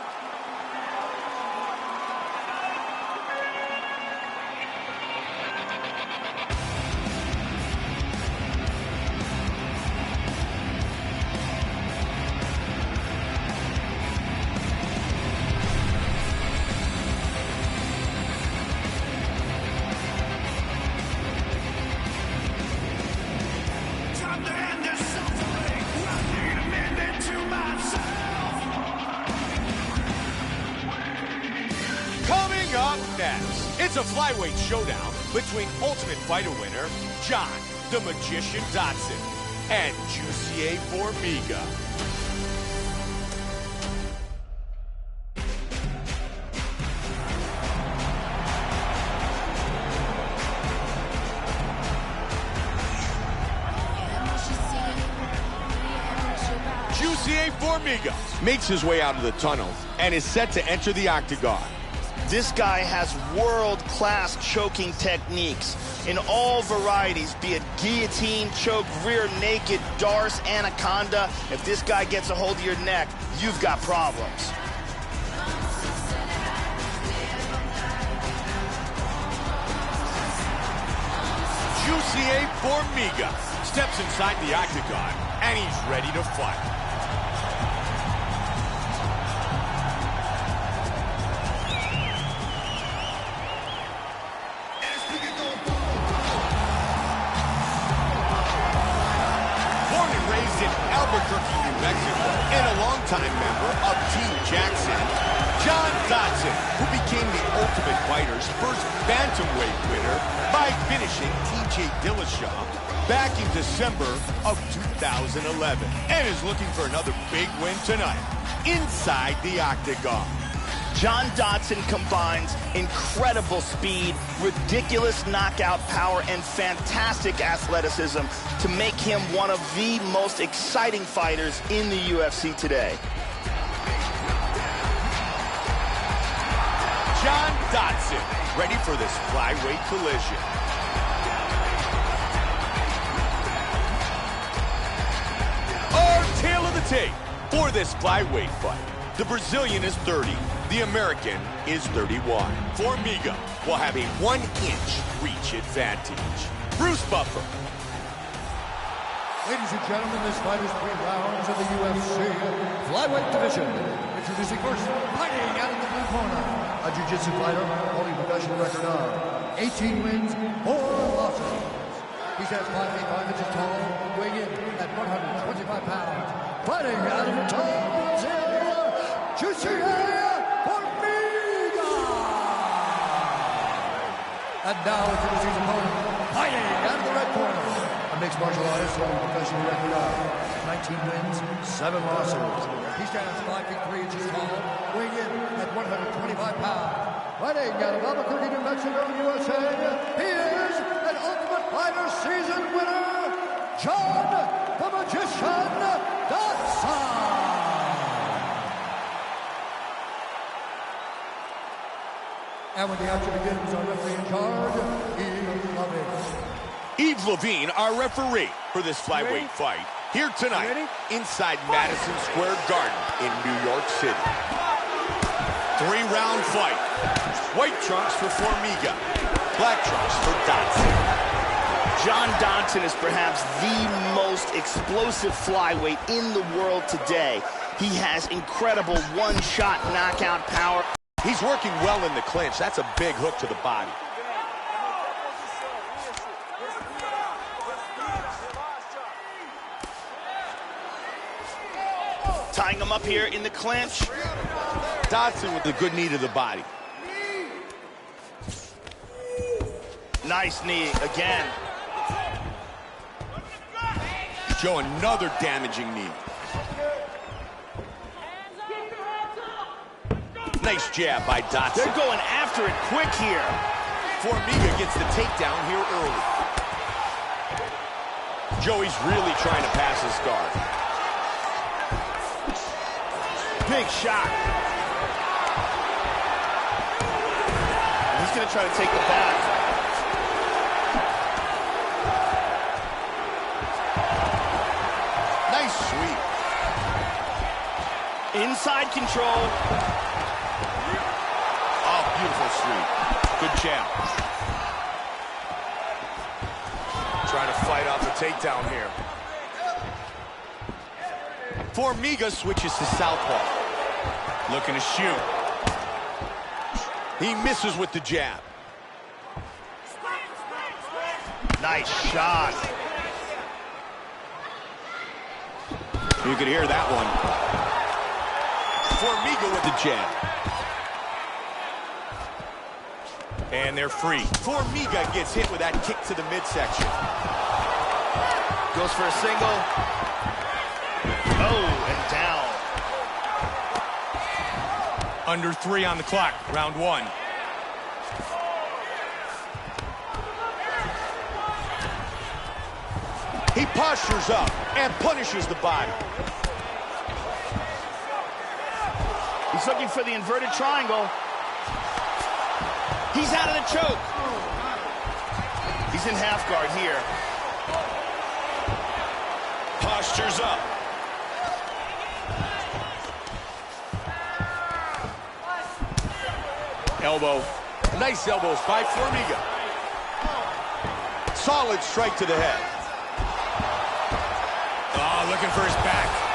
It's a flyweight showdown between Ultimate Fighter winner John the Magician Dotson and Juicy Formiga. Juicy Formiga makes his way out of the tunnel and is set to enter the octagon. This guy has world-class choking techniques in all varieties, be it guillotine, choke, rear naked, Darce, anaconda. If this guy gets a hold of your neck, you've got problems. Juicy Formiga steps inside the octagon, and he's ready to fight. New Mexico, and a longtime member of Team Jackson, John Dotson, who became the Ultimate Fighter's first bantamweight winner by finishing TJ Dillashaw back in December of 2011, and is looking for another big win tonight inside the octagon. John Dotson combines incredible speed, ridiculous knockout power, and fantastic athleticism to make him one of the most exciting fighters in the UFC today. John Dotson, ready for this flyweight collision. Our tale of the tape for this flyweight fight. The Brazilian is 30. The American is 31. Formiga will have a 1-inch reach advantage. Bruce Buffer. Ladies and gentlemen, this fight is 3 rounds of the UFC flyweight division. Introducing first, fighting out of the blue corner, a jiu-jitsu fighter holding a professional record of 18 wins, 4 losses. He stands 5 feet 5 inches tall, weighing in at 100. pounds. Fighting out of the Matos And now introducing his opponent, fighting out of the red corner, a mixed martial artist holding professional record of 19 wins, 7 losses. He stands 5 feet 3 inches tall, weighing in at 125 pounds. Fighting out of Albuquerque, New Mexico, USA, he is an Ultimate Fighter season winner, John the Magician Dotson. And when the action begins, our referee in charge, Yves Levine. Yves Levine, our referee for this flyweight fight, here tonight inside Madison Square Garden in New York City. 3-round fight. White trunks for Formiga, black trunks for Dotson. John Dotson is perhaps the most explosive flyweight in the world today. He has incredible one-shot knockout power. He's working well in the clinch. That's a big hook to the body. Tying him up here in the clinch. Dotson with a good knee to the body. Nice knee again. Joe, another damaging knee. Nice jab by Dotson. They're going after it quick here. Formiga gets the takedown here early. Joey's really trying to pass his guard. Big shot. He's going to try to take the back. Nice sweep. Inside control. Beautiful sweep. Good jab. Trying to fight off a takedown here. Formiga switches to southpaw. Looking to shoot. He misses with the jab. Nice shot. You could hear that one. Formiga with the jab. And they're free. Formiga gets hit with that kick to the midsection. Goes for a single. Oh, and down. Under 3 on the clock, round 1. He postures up and punishes the body. He's looking for the inverted triangle. He's out of the choke. He's in half guard here. Postures up. Elbow. Nice elbows by Formiga. Solid strike to the head. Oh, looking for his back.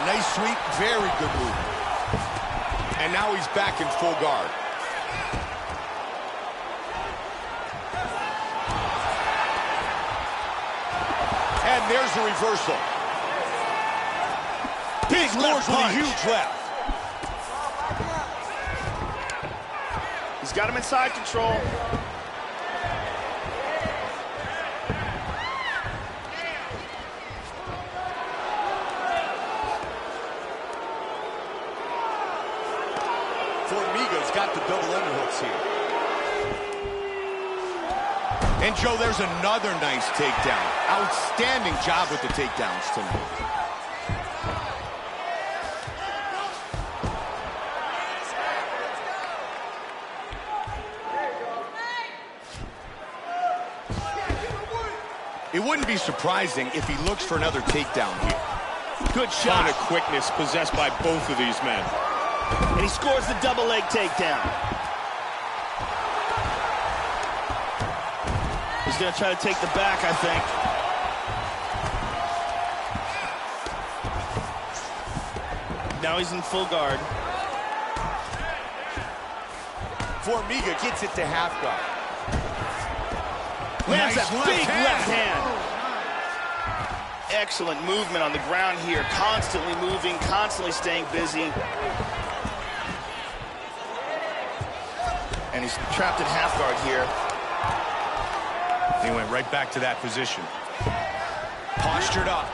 Nice sweep, very good move. And now he's back in full guard. And there's the reversal. Big scores with a huge left. He's got him inside control. Formiga's got the double underhooks here. And Joe, there's another nice takedown. Outstanding job with the takedowns tonight. It wouldn't be surprising if he looks for another takedown here. Good shot. Ton of quickness possessed by both of these men. And he scores the double leg takedown. He's going to try to take the back, I think. Now he's in full guard. Formiga gets it to half guard. Lands Nice a big left hand. Excellent movement on the ground here. Constantly moving, constantly staying busy. And he's trapped in half guard here. He went right back to that position. Postured up.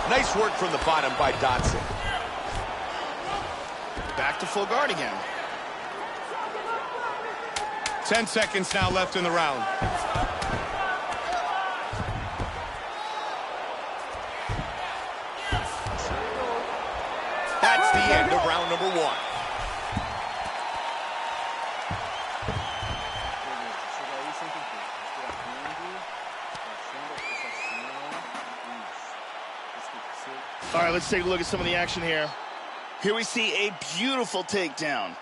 Nice work from the bottom by Dotson. Back to full guard again. 10 seconds now left in the round. That's the end of round number 1. All right, let's take a look at some of the action here. Here we see a beautiful takedown.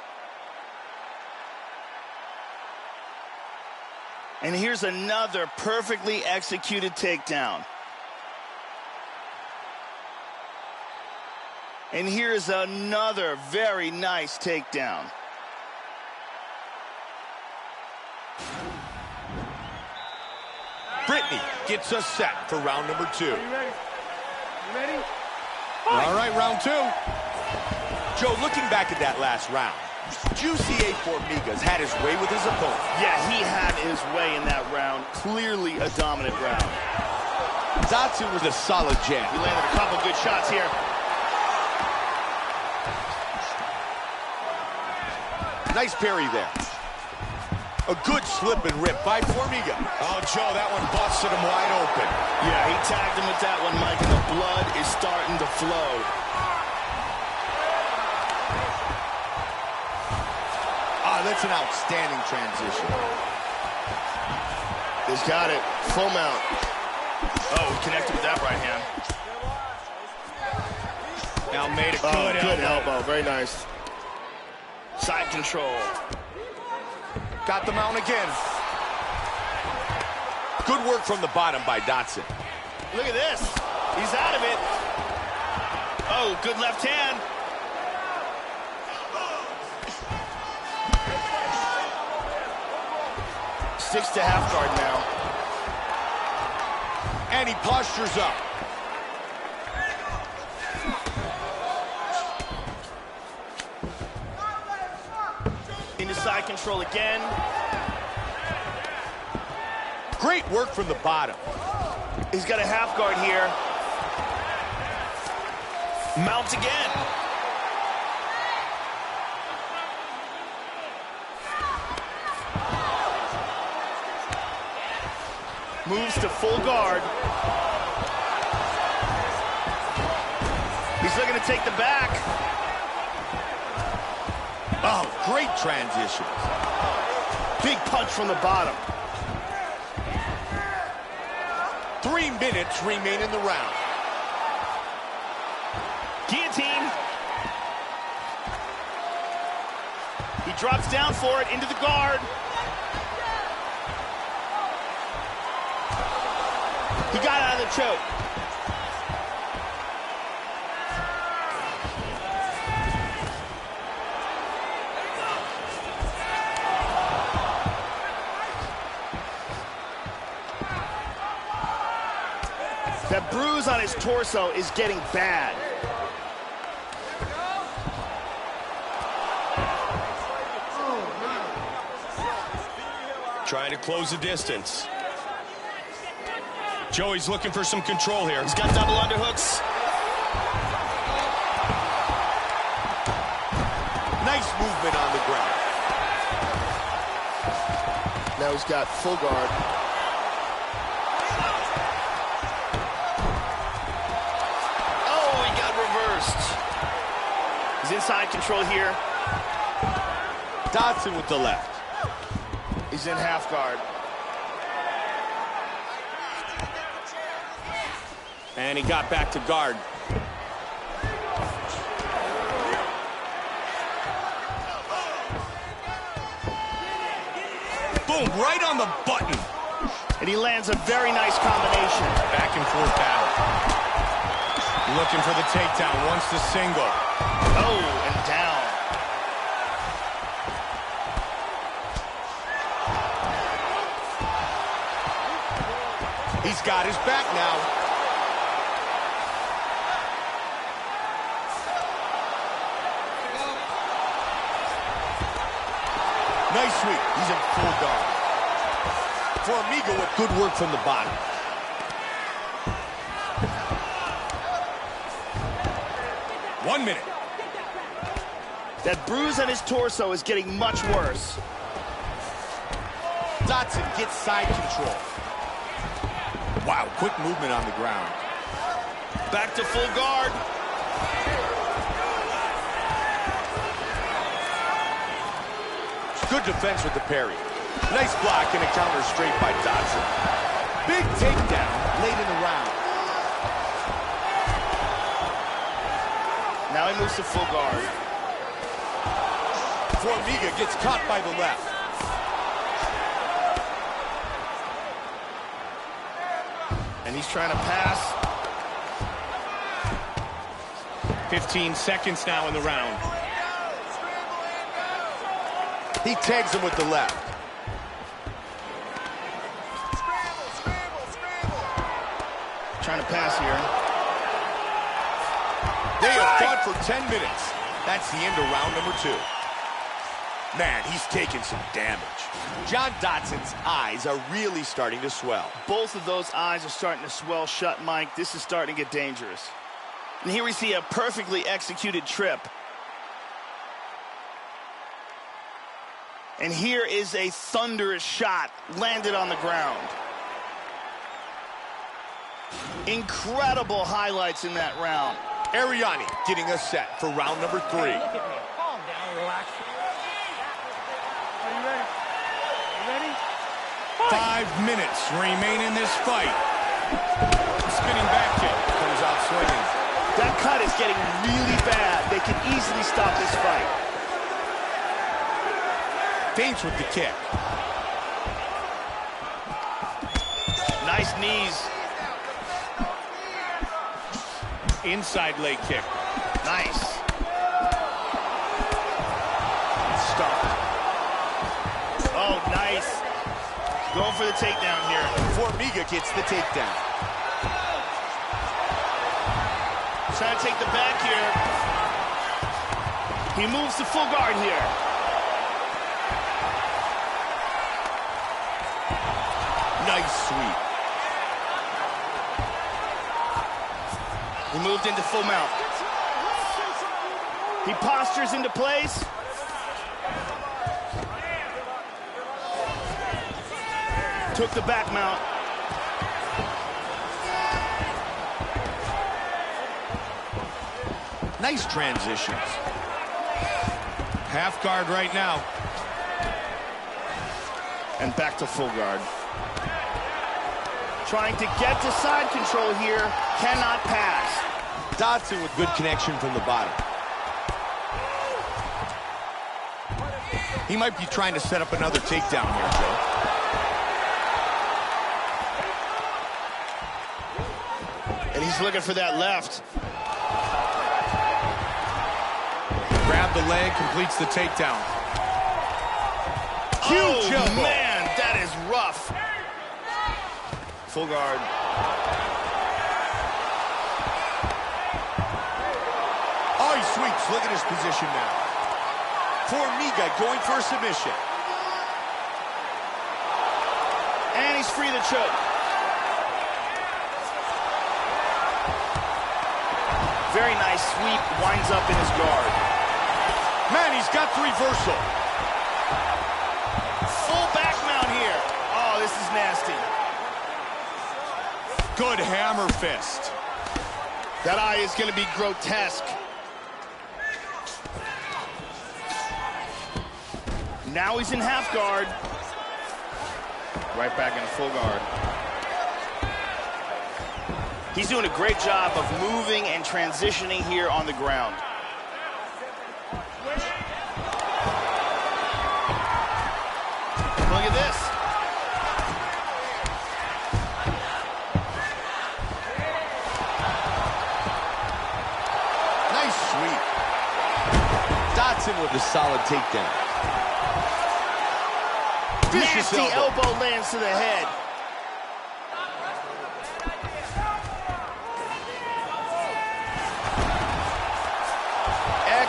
And here's another perfectly executed takedown. And here's another very nice takedown. Brittany gets us set for round number 2. You ready? You ready? All right, round 2. Joe, looking back at that last round, Juicy Formiga's had his way with his opponent. Yeah, he had his way in that round. Clearly a dominant round. Dotson was a solid jab. He landed a couple good shots here. Nice parry there. A good slip and rip by Formiga. Oh, Joe, that one busted him wide open. Yeah, he tagged him with that one, Mike, and the blood is starting to flow. That's an outstanding transition. He's got it. Full mount. Oh, connected with that right hand. Now made a good elbow. Very nice. Side control. Got the mount again. Good work from the bottom by Dotson. Look at this. He's out of it. Oh, good left hand. Sticks to half guard now. And he postures up. Into side control again. Great work from the bottom. He's got a half guard here. Mount again. Moves to full guard. He's looking to take the back. Oh, great transition. Big punch from the bottom. 3 minutes remain in the round. Guillotine. He drops down for it into the guard. He got out of the choke. That bruise on his torso is getting bad. Trying to close the distance. Joey's looking for some control here. He's got double underhooks. Nice movement on the ground. Now he's got full guard. Oh, he got reversed. He's inside control here. Dotson with the left. He's in half guard. And he got back to guard. Boom, right on the button. And he lands a very nice combination. Back and forth battle. Looking for the takedown, wants the single. Oh, and down. got his back now. Nice sweep. He's in full guard. For Amigo with good work from the bottom. One minute. That bruise on his torso is getting much worse. Dotson gets side control. Wow, quick movement on the ground. Back to full guard. Good defense with the parry. Nice block and a counter straight by Dotson. Big takedown late in the round. Now he moves to full guard. Formiga gets caught by the left. And he's trying to pass. 15 seconds now in the round. He tags him with the left. Trying to pass here. They have fought for 10 minutes. That's the end of round number 2. Man, he's taking some damage. John Dotson's eyes are really starting to swell. Both of those eyes are starting to swell shut, Mike. This is starting to get dangerous. And here we see a perfectly executed trip. And here is a thunderous shot landed on the ground. Incredible highlights in that round. Ariani getting us set for round number 3. Hey, look at me. Calm down, relax. Are you ready? You ready? 5 minutes remain in this fight. Spinning back kick. Comes out swinging. That cut is getting really bad. They can easily stop this fight. Feints with the kick. Nice knees. Inside leg kick. Nice. Stopped. Oh, nice. Going for the takedown here. Formiga gets the takedown. Trying to take the back here. He moves to full guard here. Nice sweep. He moved into full mount. He postures into place. Took the back mount. Nice transitions. Half guard right now. And back to full guard. Trying to get to side control here. Cannot pass. Dotson with good connection from the bottom. He might be trying to set up another takedown here, Joe. And he's looking for that left. Grab the leg, completes the takedown. Huge elbow. Man, that is rough. Full guard. Oh, he sweeps. Look at his position now. Formiga going for a submission. And he's free to choke. Very nice sweep. Winds up in his guard. Man, he's got the reversal. Full back mount here. Oh, this is nasty. Good hammer fist. That eye is going to be grotesque. Now he's in half guard. Right back into full guard. He's doing a great job of moving and transitioning here on the ground. Look at this. Nice sweep. Dotson with a solid takedown. Vicious Nasty elbow lands to the head.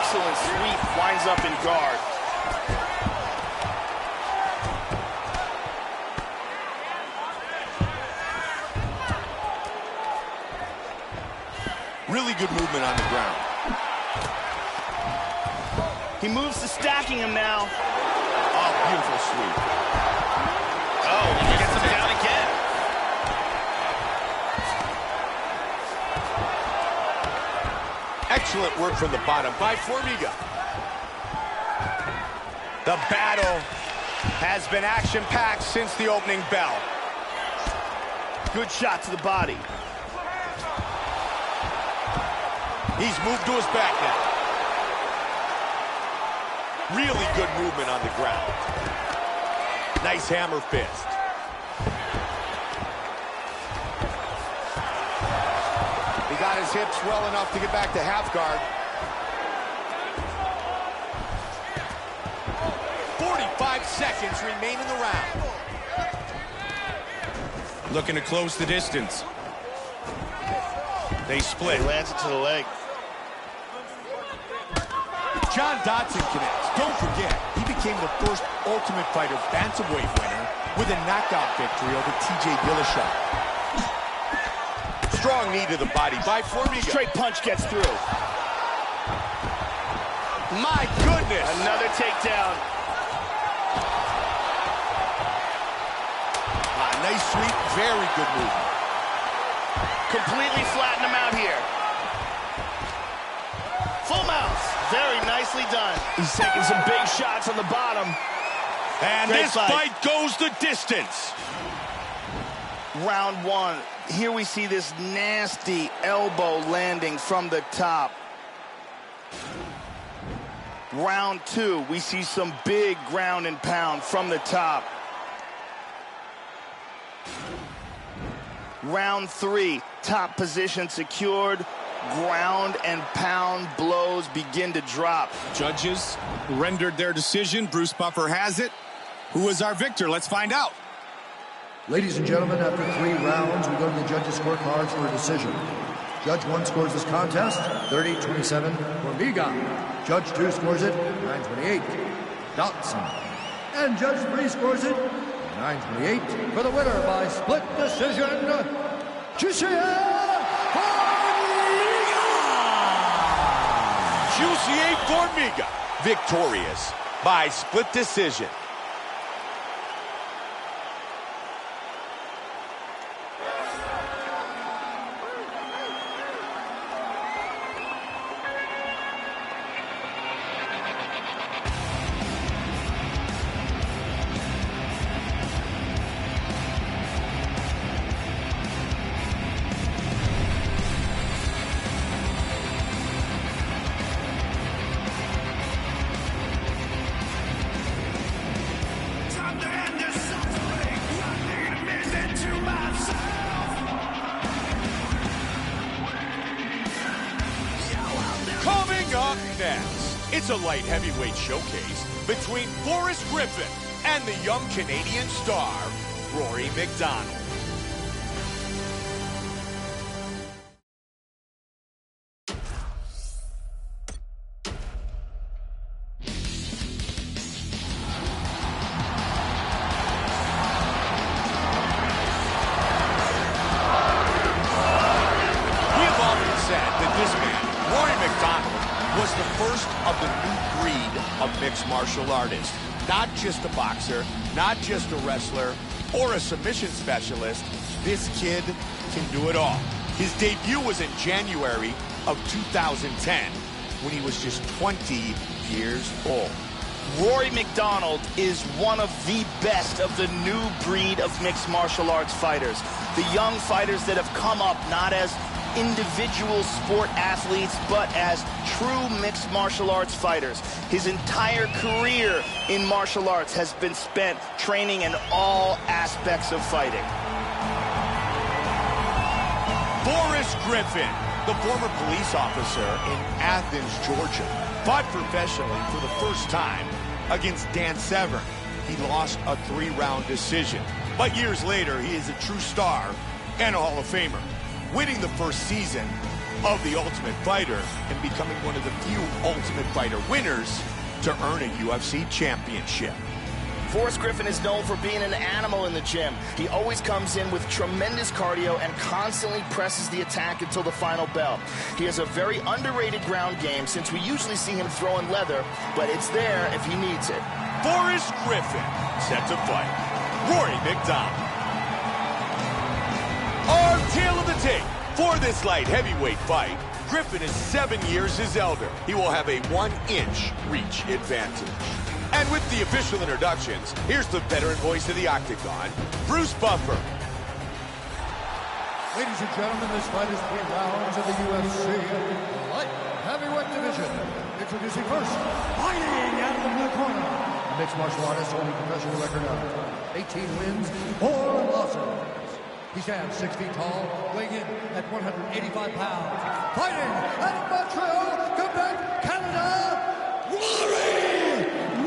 excellent sweep, winds up in guard. Really good movement on the ground. He moves to stacking him now. Oh, beautiful sweep. Oh, he gets him down again. Excellent work from the bottom by Formiga. The battle has been action-packed since the opening bell. Good shot to the body. He's moved to his back now. Really good movement on the ground. Nice hammer fist. He got his hips well enough to get back to half guard. 45 seconds remain in the round. Looking to close the distance. They split. He lands it to the leg. John Dodson connects. Don't forget, he became the first Ultimate Fighter bantamweight winner with a knockout victory over TJ Dillashaw. Strong knee to the body by Formiga. Straight punch gets through. My goodness! Another takedown. Nice sweep, very good movement. Completely flatten him out here. Full mount. Very nicely done. He's taking some big shots on the bottom. And this fight goes the distance. Round one. Here we see this nasty elbow landing from the top. Round two, we see some big ground and pound from the top. Round three, top position secured. Ground and pound blows begin to drop. Judges rendered their decision. Bruce Buffer has it. Who is our victor? Let's find out. Ladies and gentlemen, after 3 rounds, we go to the judges' scorecards for a decision. Judge 1 scores this contest 30-27 Formiga. Judge 2 scores it 9-28 Dodson. And Judge 3 scores it 9-28 for the winner by split decision, Jussier Formiga, victorious by split decision. Up next, it's a light heavyweight showcase between Forrest Griffin and the young Canadian star, Rory McDonald. We have often said that this man, Rory McDonald, was the first of the new breed of mixed martial artists. Not just a boxer, not just a wrestler, or a submission specialist. This kid can do it all. His debut was in January of 2010 when he was just 20 years old. Rory McDonald is one of the best of the new breed of mixed martial arts fighters. The young fighters that have come up not as individual sport athletes, but as true mixed martial arts fighters. His entire career in martial arts has been spent training in all aspects of fighting. Forrest Griffin, the former police officer in Athens, Georgia, fought professionally for the first time against Dan Severn. He lost a 3-round decision. But years later, he is a true star and a Hall of Famer, winning the first season of The Ultimate Fighter and becoming one of the few Ultimate Fighter winners to earn a UFC championship. Forrest Griffin is known for being an animal in the gym. He always comes in with tremendous cardio and constantly presses the attack until the final bell. He has a very underrated ground game since we usually see him throwing leather, but it's there if he needs it. Forrest Griffin, set to fight Rory McDonald. Our tale of the tape for this light heavyweight fight. Griffin is 7 years his elder. He will have a 1-inch reach advantage. And with the official introductions, here's the veteran voice of the Octagon, Bruce Buffer. Ladies and gentlemen, this fight is 3 rounds of the UFC light heavyweight division. Introducing first, fighting out of the blue corner. Mixed martial artist holding professional record of 18 wins, 4 losses. He stands 6 feet tall, weighing in at 185 pounds. Fighting out of Montreal, Quebec, Canada, Rory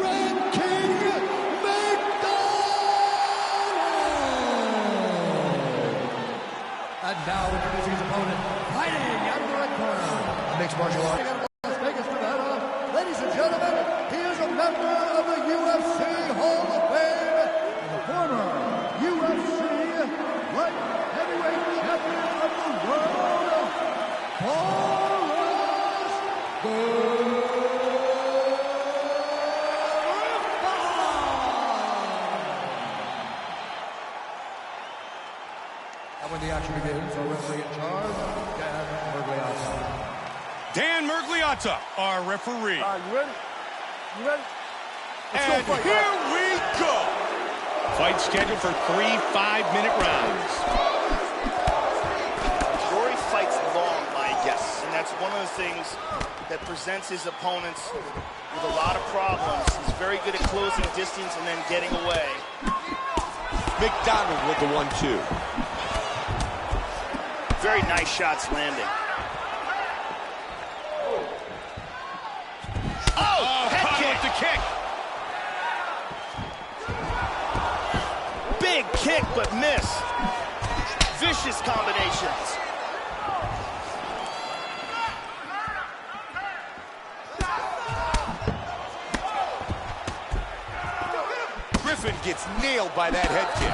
Red King McDonald! And now introducing his opponent, fighting out of the red corner. Mixed martial artist out of Las Vegas, Nevada. Ladies and gentlemen, he is a member of the UFC Hall of Fame and the former UFC light heavyweight champion of the world, Forrest Griffin. And when the action begins, our referee in charge, Dan Mergliata. Dan Mergliata, our referee. You ready? You ready? And here we go. Fight scheduled for 3 5-minute rounds. Rory fights long, Mike. Yes. And that's one of the things that presents his opponents with a lot of problems. He's very good at closing distance and then getting away. McDonald with the 1-2. Very nice shots landing. Oh, head kick. With the kick. Big kick, but miss. Vicious combinations. Griffin gets nailed by that head kick.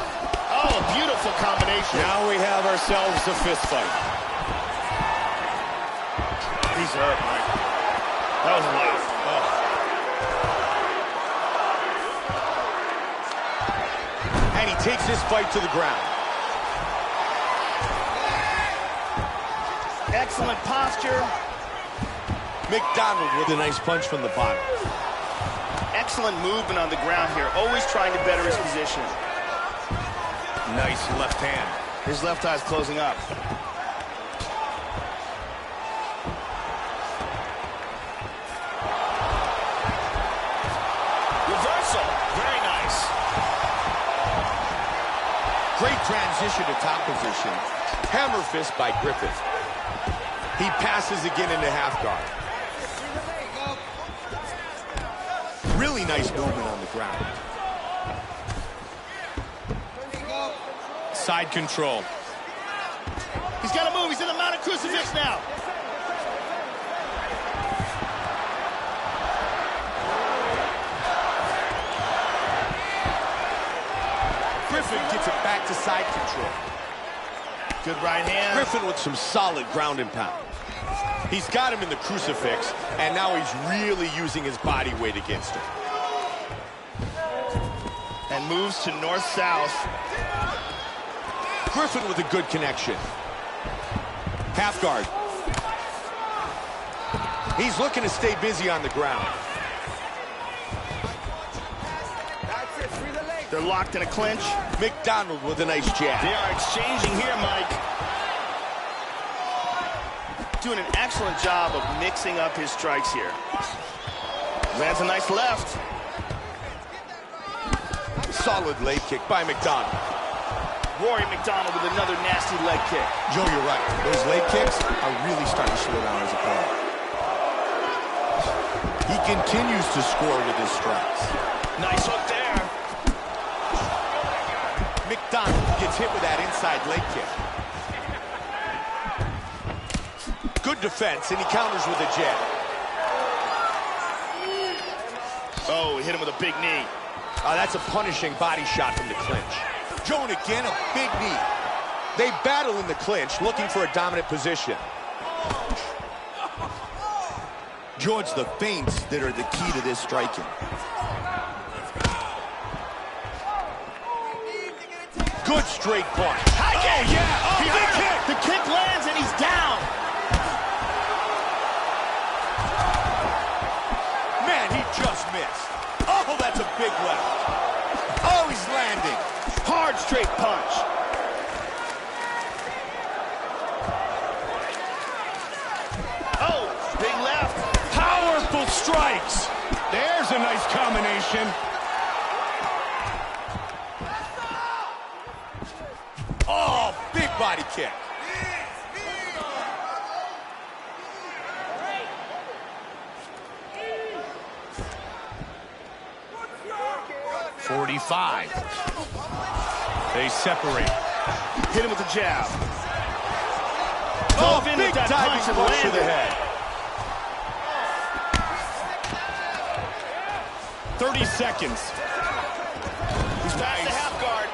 Oh, a beautiful combination. Now we have ourselves a fist fight. He's hurt, Mike. That was a lot. And he takes this fight to the ground. Excellent posture. McDonald with a nice punch from the bottom. Excellent movement on the ground here. Always trying to better his position. Nice left hand. His left eye's closing up. Reversal. Very nice. Great transition to top position. Hammer fist by Griffin. He passes again into half guard. Really nice movement on the ground. Side control. He's got to move. He's in the mounted crucifix now. Griffin gets it back to side control. Good right hand. Griffin with some solid ground and pound. He's got him in the crucifix, and now he's really using his body weight against him. And moves to north-south. Griffin with a good connection. Half guard. He's looking to stay busy on the ground. They're locked in a clinch. McDonald with a nice jab. They are exchanging here, Mike. Doing an excellent job of mixing up his strikes here. Lands a nice left. Solid leg kick by McDonald. Rory McDonald with another nasty leg kick. Joe, you're right. Those leg kicks are really starting to slow down his opponent. He continues to score with his strikes. Nice hook there. McDonald gets hit with that inside leg kick. Good defense, and he counters with a jab. Oh, he hit him with a big knee. That's a punishing body shot from the clinch. Joe, and again, a big knee. They battle in the clinch, looking for a dominant position. Joe, it's the feints that are the key to this striking. Good straight punch. High kick! Oh, yeah! Oh, He big hurt kick! him. The kick lands, and he's down. Man, he just missed. Oh, that's a big left. Oh, he's landing. Hard straight punch. Oh, big left. Powerful strikes. There's a nice combination. Oh, big body kick. .45. They separate. Hit him with the jab. Oh, Dove in big with that diving punch and punch to the landed. head. 30 seconds. He's past the half guard.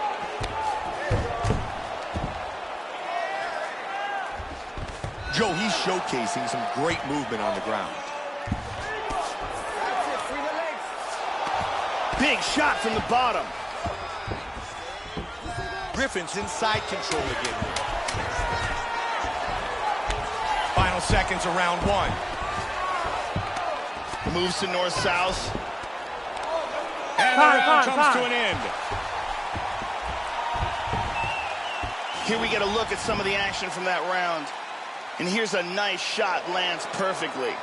Joe, he's showcasing some great movement on the ground. Big shot from the bottom. Griffin's inside control again. Final seconds of round one. Moves to north-south. And the round comes to an end. Here we get a look at some of the action from that round. And here's a nice shot, lands perfectly.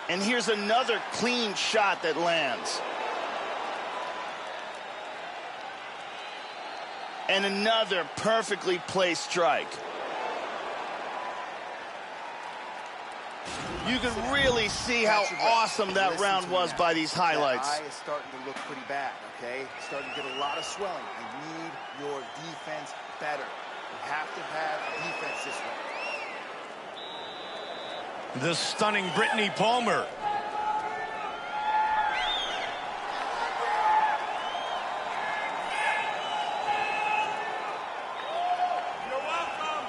And here's another clean shot that lands. And another perfectly placed strike. You can really see how awesome that round was by these highlights. That eye is starting to look pretty bad, okay? It's starting to get a lot of swelling. I need your defense better. You have to have defense this way. The stunning Brittany Palmer. You're welcome.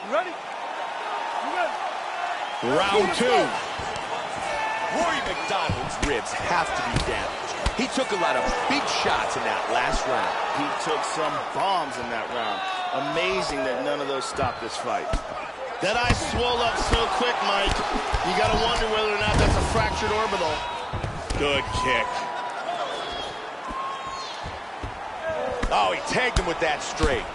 You ready? You ready? Round two. Rory McDonald's ribs have to be damaged. He took a lot of big shots in that last round. He took some bombs in that round. Amazing that none of those stopped this fight. That eye swelled up so quick, Mike. You got to wonder whether or not that's a fractured orbital. Good kick. Oh, he tagged him with that straight.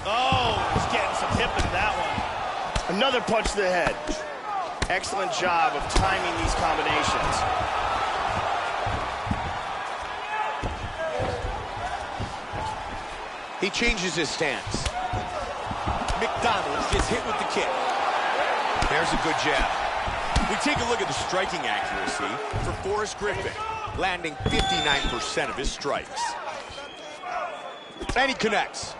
Oh, he's getting some hip in that one. Another punch to the head. Excellent job of timing these combinations. He changes his stance. McDonald's gets hit with the kick. There's a good jab. We take a look at the striking accuracy for Forrest Griffin, landing 59% of his strikes. And he connects.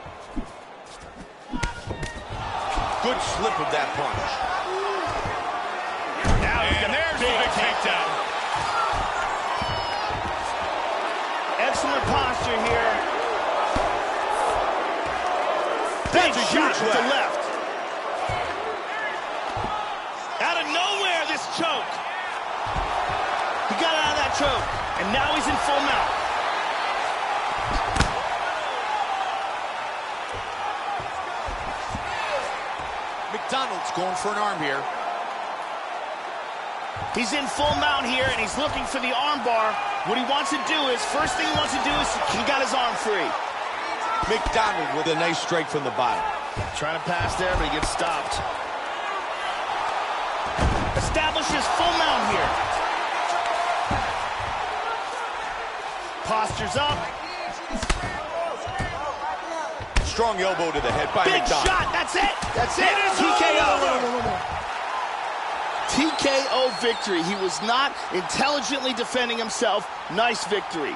Good slip of that punch. Now And there's the big takedown. Excellent posture here. That's Big a shot huge with the left. left. Out of nowhere, this choke. He got out of that choke, and now he's in full mount. McDonald's going for an arm here. He's in full mount here, and he's looking for the arm bar. What he wants to do is, first thing he wants to do is, he got his arm free. McDonald with a nice strike from the bottom. Trying to pass there, but he gets stopped. Establishes full mount here. Postures up. Strong elbow to the head by Big McDonald. shot, that's it. That's it. TKO. TKO victory. He was not intelligently defending himself. Nice victory.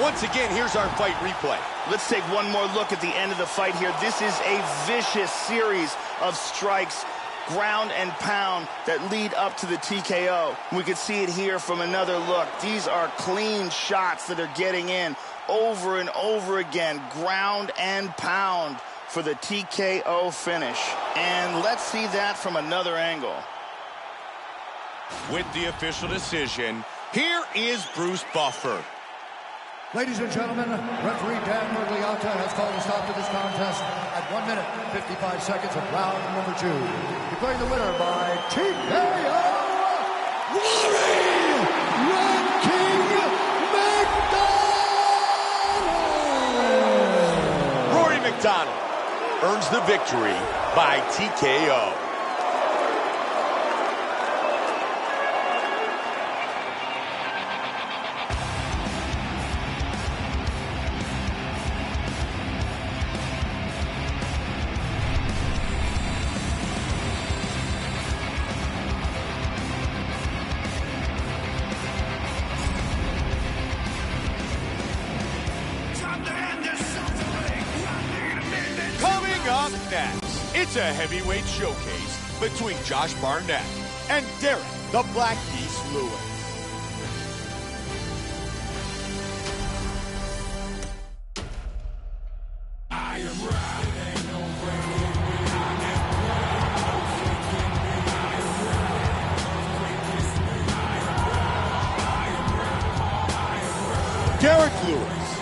Once again, here's our fight replay. Let's take one more look at the end of the fight here. This is a vicious series of strikes, ground and pound, that lead up to the TKO. We can see it here from another look. These are clean shots that are getting in over and over again, ground and pound for the TKO finish. And let's see that from another angle. With the official decision, here is Bruce Buffer. Ladies and gentlemen, referee Dan Murgliata has called a stop to this contest at 1 minute, 55 seconds of round number 2. Declaring the winner by TKO, Rory Red King McDonald! Rory McDonald earns the victory by TKO. Up next, it's a heavyweight showcase between Josh Barnett and Derek the Black Beast Lewis. Derek Lewis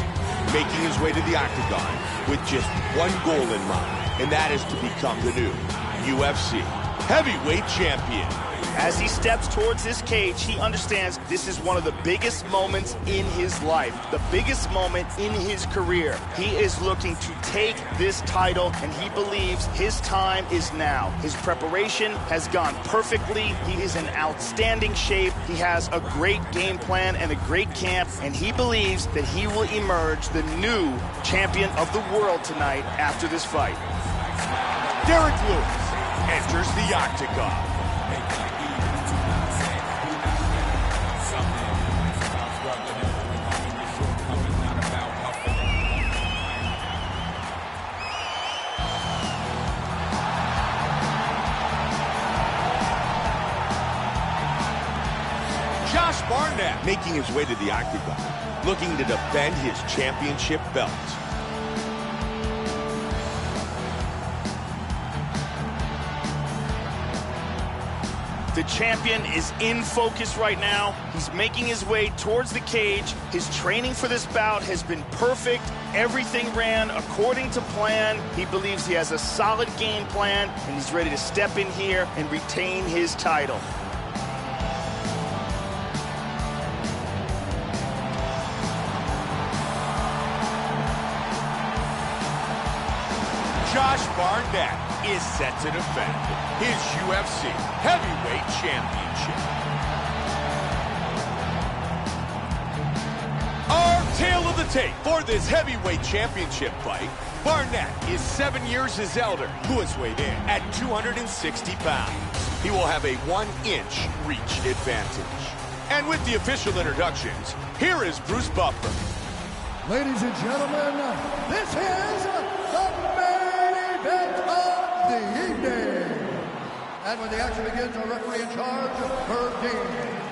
making his way to the octagon with just one goal in mind, and that is to become the new UFC heavyweight champion. As he steps towards this cage, he understands this is one of the biggest moments in his life, the biggest moment in his career. He is looking to take this title, and he believes his time is now. His preparation has gone perfectly. He is in outstanding shape. He has a great game plan and a great camp, and he believes that he will emerge the new champion of the world tonight after this fight. Derek Lewis enters the octagon. Josh Barnett making his way to the octagon, looking to defend his championship belt. The champion is in focus right now. He's making his way towards the cage. His training for this bout has been perfect. Everything ran according to plan. He believes he has a solid game plan, and he's ready to step in here and retain his title. Josh Barnett is set to defend his UFC heavyweight championship. Our tale of the tape for this heavyweight championship fight. Barnett is 7 years his elder, who is weighed in at 260 pounds. He will have a 1-inch reach advantage. And with the official introductions, here is Bruce Buffer. Ladies and gentlemen, this is the main event of the evening. And when the action begins, our referee in charge, Herb Dean.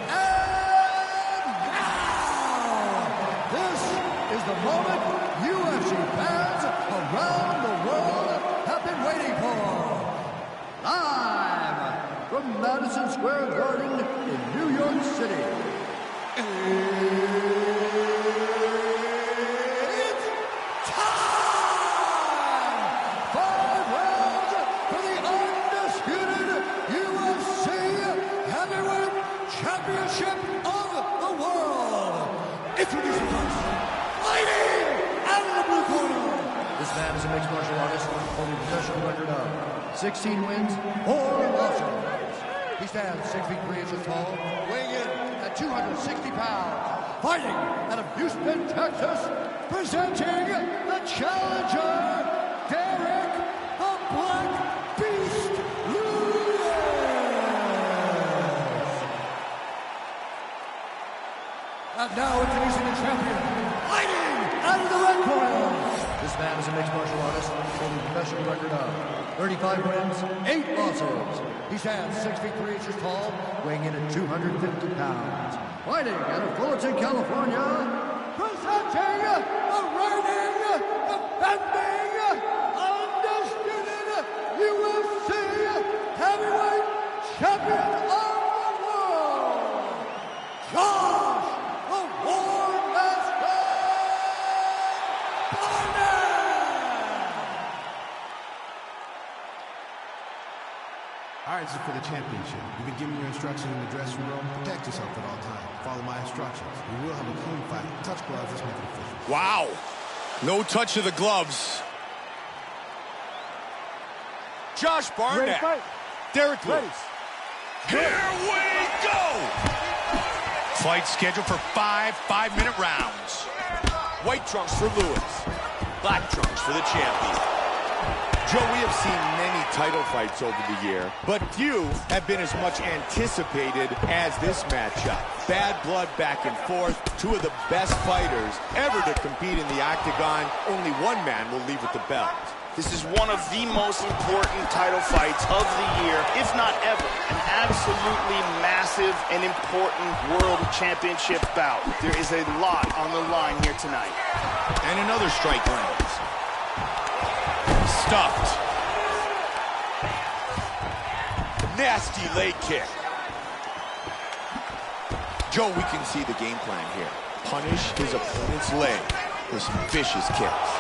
And now, this is the moment UFC fans around the world have been waiting for. Live from Madison Square Garden in New York City. Championship of the world. Introducing us, fighting out of the blue corner. This man is a mixed martial artist holding a professional record of 16 wins, 4 losses. He stands 6'3" tall, weighing in at 260 pounds. Fighting out of Houston, Texas, presenting the challenger, Derek the Black Beast Lewis. And now introducing the champion, Fighting out of the red corner. This man is a mixed martial artist holding a professional record of 35 wins, 8 losses. He stands 6 feet 3 inches tall, weighing in at 250 pounds. Fighting out of Fullerton, California, presenting the reigning, defending, undisputed UFC heavyweight champion of the world, Josh the War Master Barnett! All right, this is for the championship. You've been giving your instructions in the dressing room. Protect yourself at all times. Follow my instructions. We will have a clean fight. Touch gloves. Let's make it official. Wow. No touch of the gloves. Josh Barnett. Derek Lewis. Here we go! Fight scheduled for 5 5-minute rounds. White trunks for Lewis. Black trunks for the champion. Joe, we have seen many title fights over the year, but few have been as much anticipated as this matchup. Bad blood back and forth. Two of the best fighters ever to compete in the octagon. Only one man will leave with the belt. This is one of the most important title fights of the year, if not ever. An absolutely massive and important world championship bout. There is a lot on the line here tonight. And another strike lands. Stuffed. Nasty leg kick. Joe, we can see the game plan here. Punish his opponent's leg with some vicious kicks.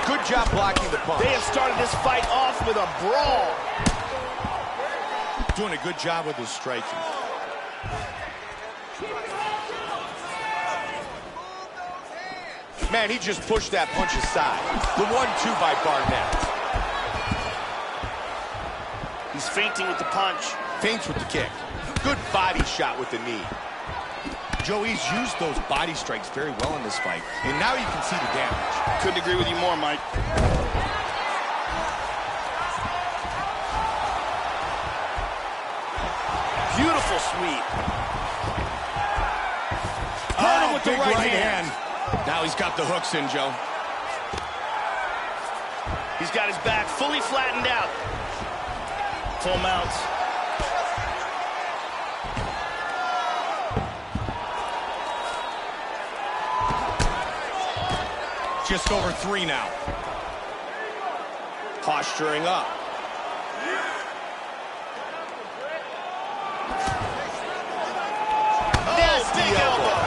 Good job blocking the punch. They have started this fight off with a brawl. Doing a good job with his striking. Man, he just pushed that punch aside. The 1-2 by Barnett. He's feinting with the punch. Feints with the kick. Good body shot with the knee. Joe, he's used those body strikes very well in this fight. And now you can see the damage. Couldn't agree with you more, Mike. Beautiful sweep. Oh, with the right hand. Now he's got the hooks in, Joe. He's got his back fully flattened out. Full mounts. Just over 3 now. Posturing up. Nasty elbow.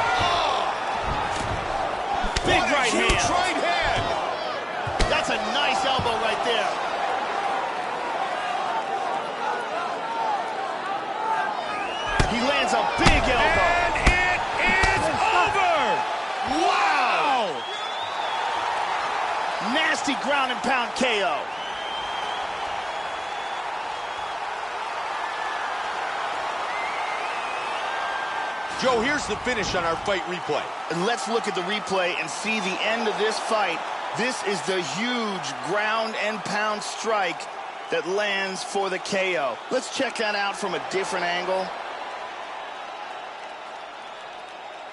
Big right hand. Huge right hand. That's a nice elbow right there. He lands a big elbow. And it is over. Wow. Nasty ground and pound KO. Joe, here's the finish on our fight replay. And let's look at the replay and see the end of this fight. This is the huge ground and pound strike that lands for the KO. Let's check that out from a different angle.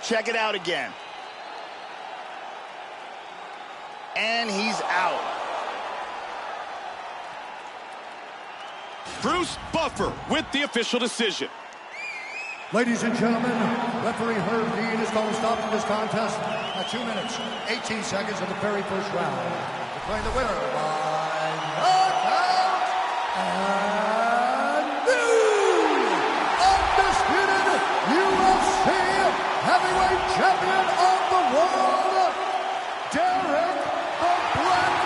Check it out again. And he's out. Bruce Buffer with the official decision. Ladies and gentlemen, referee Herb Dean is calling stop to this contest at 2 minutes, 18 seconds of the very first round. Declaring the winner by knockout and new undisputed UFC heavyweight champion of the world, Derek the Black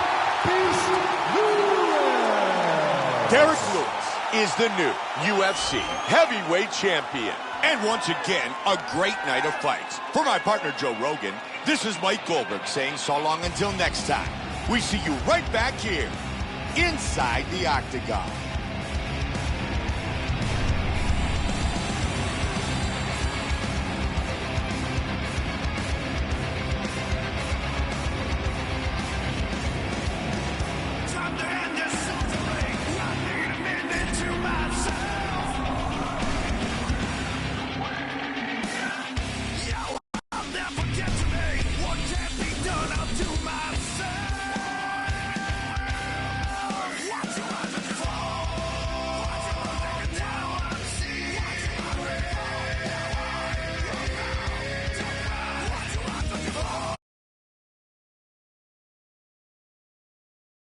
Beast Lewis. Derek Lewis is the new UFC heavyweight champion. And once again, a great night of fights. For my partner, Joe Rogan, this is Mike Goldberg saying so long until next time. We see you right back here inside the Octagon.